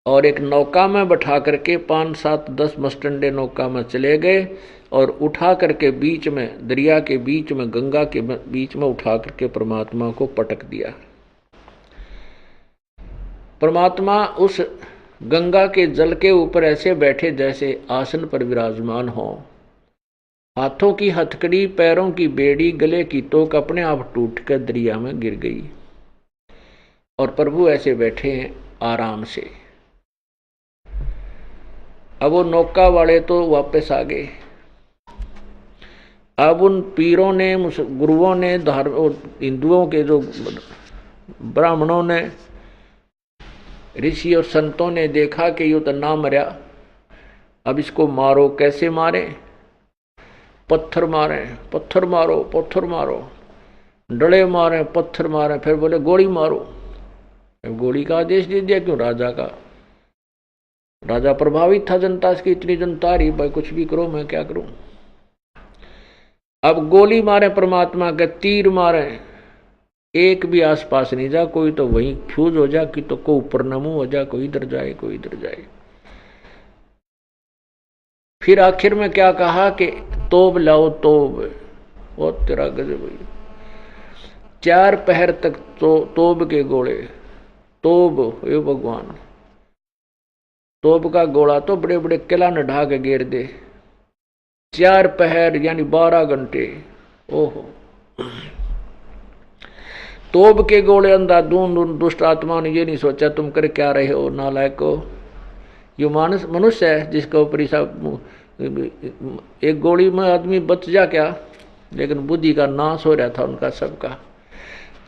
और एक नौका में बैठा करके 5, 7, 10 मस्टंडे नौका में चले गए और उठा करके बीच में, दरिया के बीच में, गंगा के बीच में उठा करके परमात्मा को पटक दिया। परमात्मा उस गंगा के जल के ऊपर ऐसे बैठे जैसे आसन पर विराजमान हो, हाथों की हथकड़ी, पैरों की बेड़ी, गले की तोक अपने आप टूट कर दरिया में गिर गई और प्रभु ऐसे बैठे हैं आराम से। अब वो नौका वाले तो वापस आ गए। अब उन पीरों ने, गुरुओं ने, हिंदुओं के जो ब्राह्मणों ने, ऋषि और संतों ने देखा कि ये तो ना मरा, अब इसको मारो। कैसे मारे? पत्थर मारे, पत्थर मारो, पत्थर मारो, डले मारे, पत्थर मारे, फिर बोले गोली मारो। गोली का आदेश दे दिया। क्यों? राजा का। राजा प्रभावित था जनता से, इतनी जनता रही, भाई कुछ भी करो, मैं क्या करूं। अब गोली मारे परमात्मा के, तीर मारे, एक भी आसपास नहीं जा, कोई तो वहीं फ्यूज हो जा, कि तो को ऊपर नमू हो जा, कोई इधर जाए, कोई इधर जाए। फिर आखिर में क्या कहा कि तोब लाओ, तोब। वो तेरा गजब। 4 पहर तक तोब के गोले, तोब, हे भगवान। तोब का गोला तो बड़े बड़े किला न ढा के घेर दे। 4 पहर यानी 12 घंटे। ओहो। तोब के गोले अंधाधुंध। दुष्ट आत्मा ने ये नहीं सोचा तुम कर क्या रहे हो नालायको। यो मानस मनुष्य है जिसका ऊपर सब, एक गोली में आदमी बच जा क्या, लेकिन बुद्धि का नाश हो रहा था उनका सबका।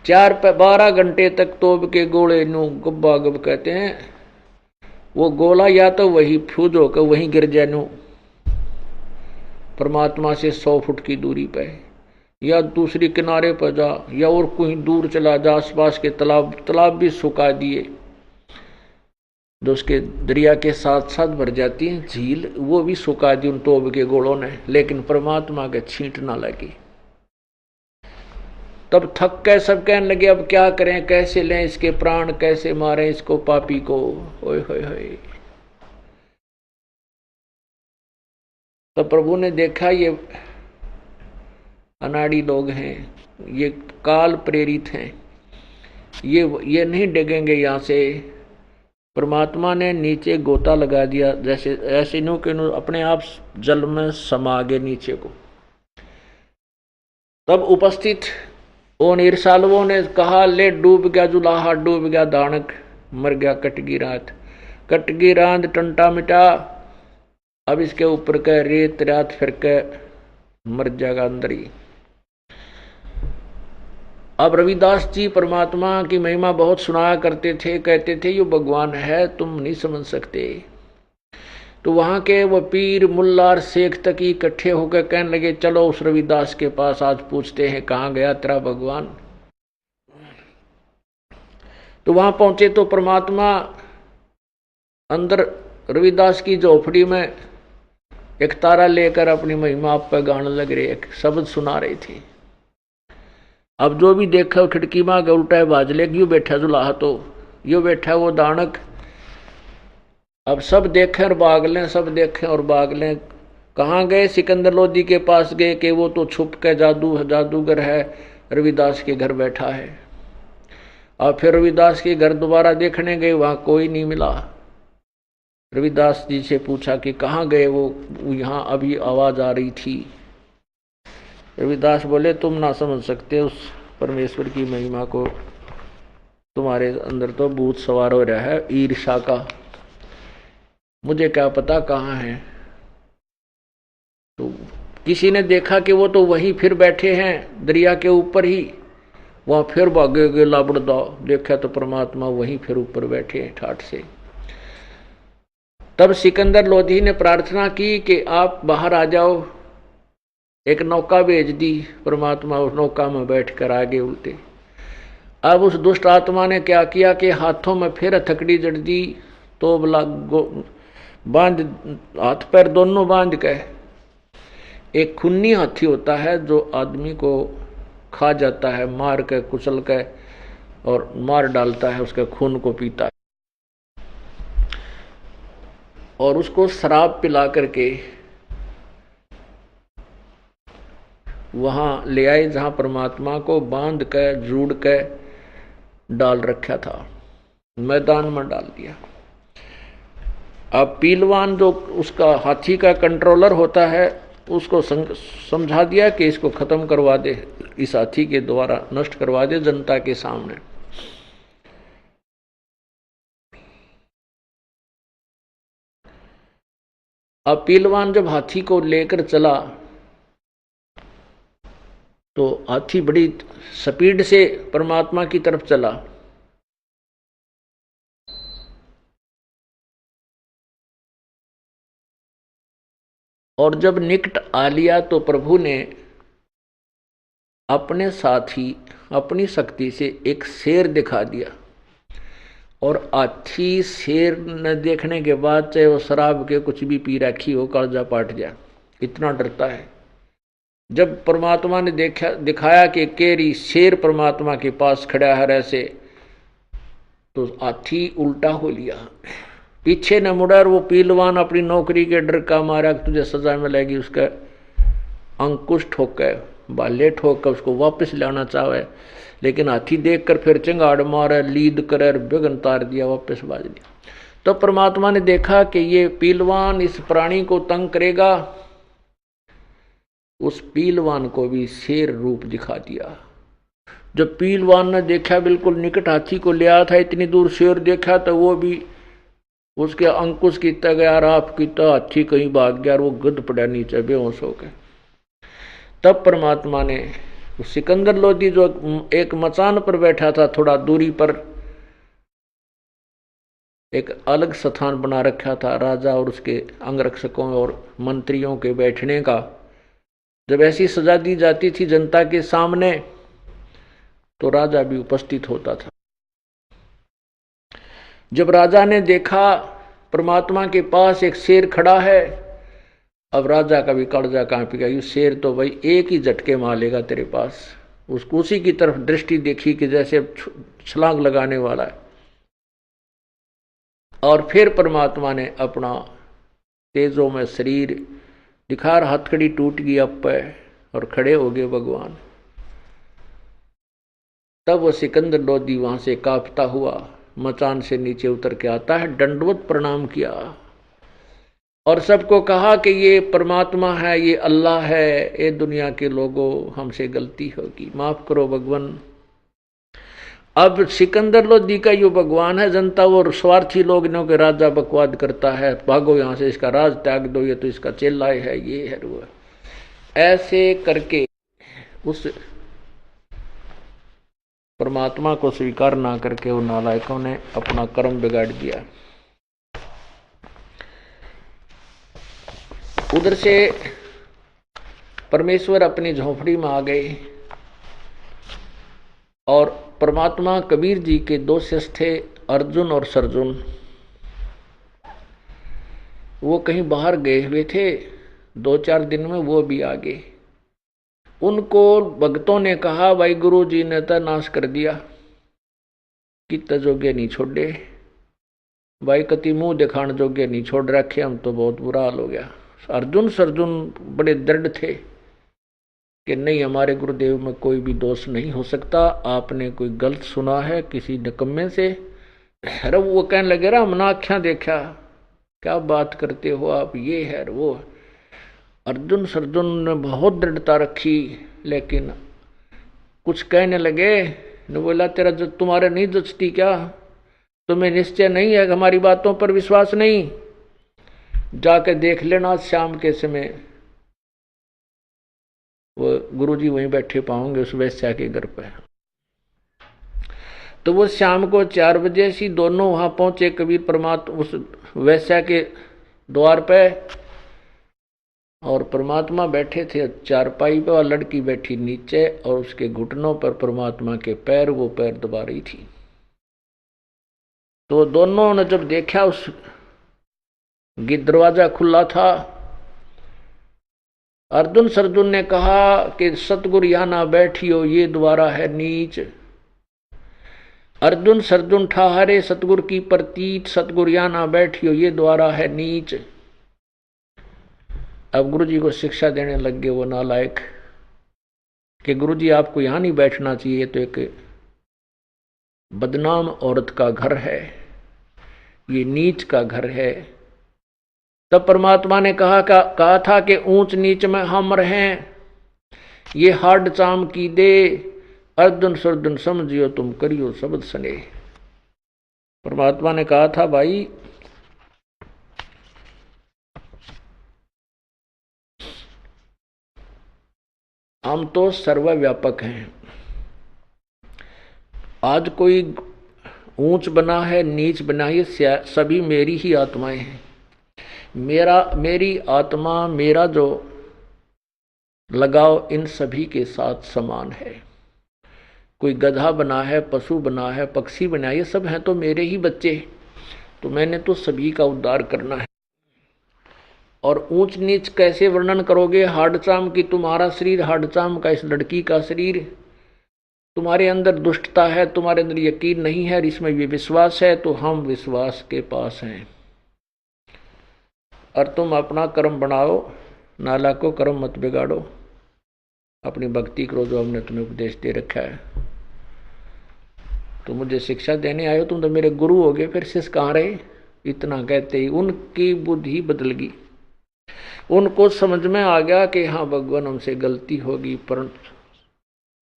12 घंटे तक तोब के गोले नु गब्बा गब कहते हैं। वो गोला या तो वही फ्यूज होकर वहीं गिर जाए नु परमात्मा से 100 फुट की दूरी पे, या दूसरी किनारे पर जा, या और कहीं दूर चला जा। आसपास के तालाब भी सुखा दिए, जो उसके दरिया के साथ साथ भर जाती है झील, वो भी सुखा दी उन तोब के गोलों ने, लेकिन परमात्मा के छींट ना लगी। तब थक के सब कहने लगे अब क्या करें, कैसे लें इसके प्राण, कैसे मारें इसको पापी को। ओए होए होए। तो प्रभु ने देखा ये अनाड़ी लोग हैं, ये काल प्रेरित हैं, ये नहीं डिगेंगे यहाँ से। परमात्मा ने नीचे गोता लगा दिया, जैसे ऐसे नो के नो अपने आप जल में समा गए नीचे को। तब उपस्थित उन ईर्षालुओं ने कहा ले डूब गया जुलाहा, डूब गया दानक, मर गया कटगी रात, कटगी रात टंटा मिटा, अब इसके ऊपर का रेत रात फिर के मर जाएगा अंदर ही। अब रविदास जी परमात्मा की महिमा बहुत सुनाया करते थे, कहते थे ये भगवान है, तुम नहीं समझ सकते। तो वहां के वो पीर मुल्ला और शेख तक इकट्ठे होकर कहने लगे चलो उस रविदास के पास आज पूछते हैं कहाँ गया तेरा भगवान। तो वहां पहुंचे तो परमात्मा अंदर रविदास की झोपड़ी में एक तारा लेकर अपनी महिमा आप पे गाने लग रहे, एक शब्द सुना रही थी। अब जो भी देखा खिड़की में आगे उल्टा बाज ले, यू बैठा जुलाहा, तो यू बैठा वो दानक। अब सब देखें और भाग लें, सब देखें और भाग लें। कहाँ गए? सिकंदर लोधी के पास गए कि वो तो छुप के जादूगर है, रविदास के घर बैठा है। और फिर रविदास के घर दोबारा देखने गए, वहां कोई नहीं मिला। रविदास जी से पूछा कि कहाँ गए वो यहाँ अभी आवाज आ रही थी। रविदास बोले तुम ना समझ सकते उस परमेश्वर की महिमा को, तुम्हारे अंदर तो भूत सवार हो रहा है ईर्षा का, मुझे क्या पता कहाँ है। तो किसी ने देखा कि वो तो वहीं फिर बैठे हैं दरिया के ऊपर ही, वहां फिर भागे लाबड़दा, देखा तो परमात्मा वहीं फिर ऊपर बैठे हैं ठाठ से। तब सिकंदर लोधी ने प्रार्थना की कि आप बाहर आ जाओ। एक नौका भेज दी, परमात्मा उस नौका में बैठकर आगे उल्टे। अब उस दुष्ट आत्मा ने क्या किया कि हाथों में फिर हथकड़ी जड़ दी, तो बांध, हाथ पैर दोनों बांध के। एक खूनी हाथी होता है जो आदमी को खा जाता है, मार के कुचल के और मार डालता है, उसके खून को पीता है। और उसको शराब पिला करके वहां ले आए जहां परमात्मा को बांध के जूड़ के डाल रखा था, मैदान में डाल दिया। अब पीलवान जो उसका हाथी का कंट्रोलर होता है, उसको समझा दिया कि इसको खत्म करवा दे, इस हाथी के द्वारा नष्ट करवा दे जनता के सामने। अब पीलवान जब हाथी को लेकर चला तो हाथी बड़ी स्पीड से परमात्मा की तरफ चला। और जब निकट आ लिया तो प्रभु ने अपने साथ ही अपनी शक्ति से एक शेर दिखा दिया। और हाथी शेर न देखने के बाद चाहे वो शराब के कुछ भी पी रखी हो, कालजा पाट गया, इतना डरता है। जब परमात्मा ने दिखाया कि केरी शेर परमात्मा के पास खड़ा है ऐसे, तो हाथी उल्टा हो लिया, पीछे न मुड़ा। और वो पीलवान अपनी नौकरी के डर का मारा कि तुझे सजा मिलेगी, उसका अंकुश ठोक है, बाले ठोक कर उसको वापस लाना चाहे, लेकिन हाथी देखकर फिर चिंगाड़ मारे, लीद करे, बेगन तार दिया, वापस बाज दिया। तो परमात्मा ने देखा कि ये पीलवान इस प्राणी को तंग करेगा, उस पीलवान को भी शेर रूप दिखा दिया। जब पीलवान ने देखा बिल्कुल निकट हाथी को ले आया था, इतनी दूर शेर देखा, तो वो भी उसके अंकुश कीता गया, राप कीता, हाथी कहीं भाग गया और वो गिद्ध पड़ा नीचे बेहोश हो गए। तब परमात्मा ने सिकंदर लोधी जो एक मचान पर बैठा था, थोड़ा दूरी पर एक अलग स्थान बना रखा था राजा और उसके अंगरक्षकों और मंत्रियों के बैठने का। जब ऐसी सजा दी जाती थी जनता के सामने, तो राजा भी उपस्थित होता था। जब राजा ने देखा परमात्मा के पास एक शेर खड़ा है, अब राजा का भी कड़जा कांप गया। ये शेर तो भाई एक ही झटके मारेगा तेरे पास। उसको उसी की तरफ दृष्टि देखी कि जैसे छलांग लगाने वाला है। और फिर परमात्मा ने अपना तेजों में शरीर दिखार, हथकड़ी टूट गई अब पे और खड़े हो गए भगवान। तब वो सिकंदर लोधी वहां से कांपता हुआ मचान से नीचे उतर के आता है, दंडवत प्रणाम किया और सबको कहा कि ये परमात्मा है, ये अल्लाह है, ये दुनिया के लोगों हमसे गलती होगी, माफ करो भगवान। अब सिकंदर लोधी का यो भगवान है, जनता वो स्वार्थी लोग इन्हों के राजा बकवाद करता है, भागो यहाँ से, इसका राज त्याग दो, ये तो इसका चेला है, ये है वो। ऐसे करके उस परमात्मा को स्वीकार ना करके उन नालायकों ने अपना कर्म बिगाड़ दिया। उधर से परमेश्वर अपनी झोपड़ी में आ गए और परमात्मा कबीर जी के दो शिष्य थे, अर्जुन और सरजुन। वो कहीं बाहर गए हुए थे, 2-4 दिन में वो भी आ गए। उनको भक्तों ने कहा, भाई गुरु जी ने तो नाश कर दिया, कित जोगे नहीं छोड़े, भाई कति मुंह दिखाने जोगे नहीं छोड़ रखे, हम तो बहुत बुरा हाल हो गया। अर्जुन सरजुन बड़े दृढ़ थे कि नहीं, हमारे गुरुदेव में कोई भी दोष नहीं हो सकता, आपने कोई गलत सुना है किसी निकम्मे से। अरे वो कहने लगे, रहा हमने आँखें देखा, क्या बात करते हो आप, ये है वो। अर्जुन सरजुन ने बहुत दृढ़ता रखी, लेकिन कुछ कहने लगे। ने बोला, तेरा जो तुम्हारे नहीं जचती क्या, तुम्हें निश्चय नहीं है, हमारी बातों पर विश्वास नहीं, जाके देख लेना शाम के समय वो गुरुजी वहीं बैठे पाओगे उस वैश्या के घर पे। तो वो शाम को 4 बजे से दोनों वहां पहुंचे। कबीर परमात्मा उस वैश्या के द्वार पे और परमात्मा बैठे थे चारपाई पे और लड़की बैठी नीचे और उसके घुटनों पर परमात्मा के पैर, वो पैर दबा रही थी। तो दोनों ने जब देखा उस दरवाजा खुला था, अर्जुन सरजुन ने कहा कि सतगुरु यहां ना बैठियो, ये द्वारा है नीच। अर्जुन सरजुन ठहरे सतगुरु की प्रतीत, सतगुरु यहां ना बैठियो, ये द्वारा है नीच। अब गुरु जी को शिक्षा देने लग गए वो नालायक कि गुरु जी आपको यहां नहीं बैठना चाहिए, तो एक बदनाम औरत का घर है, ये नीच का घर है। तब परमात्मा ने कहा था कि ऊंच नीच में हम रहें, ये हाड चाम की दे, अर्जुन सर्जुन समझियो तुम करियो शब्द सने। परमात्मा ने कहा था भाई हम तो सर्वव्यापक हैं। आज कोई ऊंच बना है नीच बना है, सभी मेरी ही आत्माएं हैं। मेरी आत्मा, मेरा जो लगाव इन सभी के साथ समान है। कोई गधा बना है, पशु बना है, पक्षी बना है, ये सब हैं तो मेरे ही बच्चे, तो मैंने तो सभी का उद्धार करना है। और ऊंच नीच कैसे वर्णन करोगे? हाडचाम की तुम्हारा शरीर, हाडचाम का इस लड़की का शरीर, तुम्हारे अंदर दुष्टता है, तुम्हारे अंदर यकीन नहीं है, इसमें ये विश्वास है, तो हम विश्वास के पास हैं। और तुम अपना कर्म बनाओ, नाला को कर्म मत बिगाड़ो, अपनी भक्ति करो जो हमने तुम्हें उपदेश दे रखा है। तो मुझे शिक्षा देने आए हो, तुम तो मेरे गुरु हो गए, फिर शिष्य कहाँ रहे? इतना कहते ही उनकी बुद्धि बदल गई, उनको समझ में आ गया कि हाँ भगवान हमसे गलती होगी, पर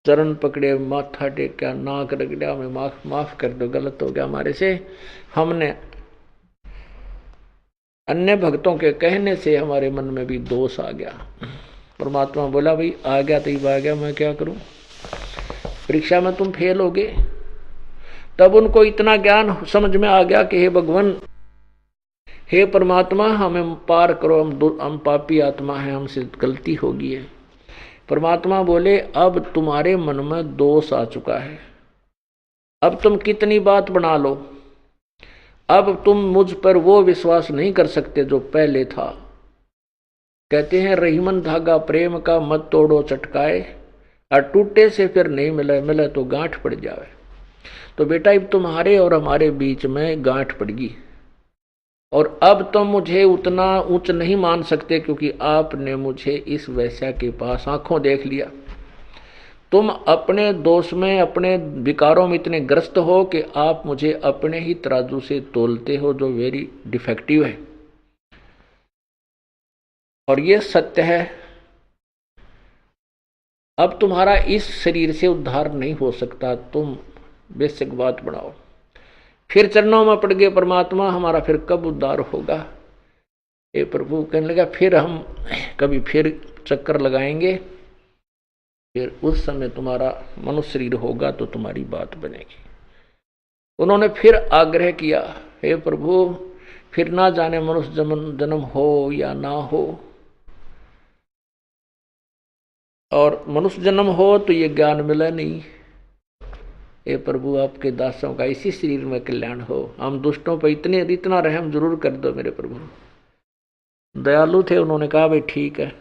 चरण पकड़े, माथा टेका, नाक रगड़ा, हमें माफ कर दो, गलत हो गया हमारे से। हमने अन्य भक्तों के कहने से हमारे मन में भी दोष आ गया। परमात्मा बोला भाई आ गया तो आ गया, मैं क्या करूं, परीक्षा में तुम फेल होगे। तब उनको इतना ज्ञान समझ में आ गया कि हे भगवान, हे परमात्मा, हमें पार करो, हम पापी आत्मा है, हमसे गलती होगी है। परमात्मा बोले अब तुम्हारे मन में दोष आ चुका है, अब तुम कितनी बात बना लो, अब तुम मुझ पर वो विश्वास नहीं कर सकते जो पहले था। कहते हैं रहीमन धागा प्रेम का मत तोड़ो चटकाए, और टूटे से फिर नहीं मिले तो गांठ पड़ जावे। तो बेटा अब तुम्हारे और हमारे बीच में गांठ पड़ गई, और अब तुम मुझे उतना ऊंच नहीं मान सकते, क्योंकि आपने मुझे इस वैश्या के पास आंखों देख लिया। तुम अपने दोष में, अपने विकारों में इतने ग्रस्त हो कि आप मुझे अपने ही तराजू से तोलते हो, जो वेरी डिफेक्टिव है। और ये सत्य है। अब तुम्हारा इस शरीर से उद्धार नहीं हो सकता, तुम बेशक बात बढ़ाओ। फिर चरणों में पड़ गए परमात्मा, हमारा फिर कब उद्धार होगा? ये प्रभु कहने लगा फिर हम कभी फिर चक्कर लगाएंगे, फिर उस समय तुम्हारा मनुष्य शरीर होगा तो तुम्हारी बात बनेगी। उन्होंने फिर आग्रह किया, हे प्रभु फिर ना जाने मनुष्य जन्म हो या ना हो, और मनुष्य जन्म हो तो ये ज्ञान मिला नहीं। हे प्रभु आपके दासों का इसी शरीर में कल्याण हो, हम दुष्टों पर इतना रहम जरूर कर दो मेरे प्रभु। दयालु थे, उन्होंने कहा भाई ठीक है।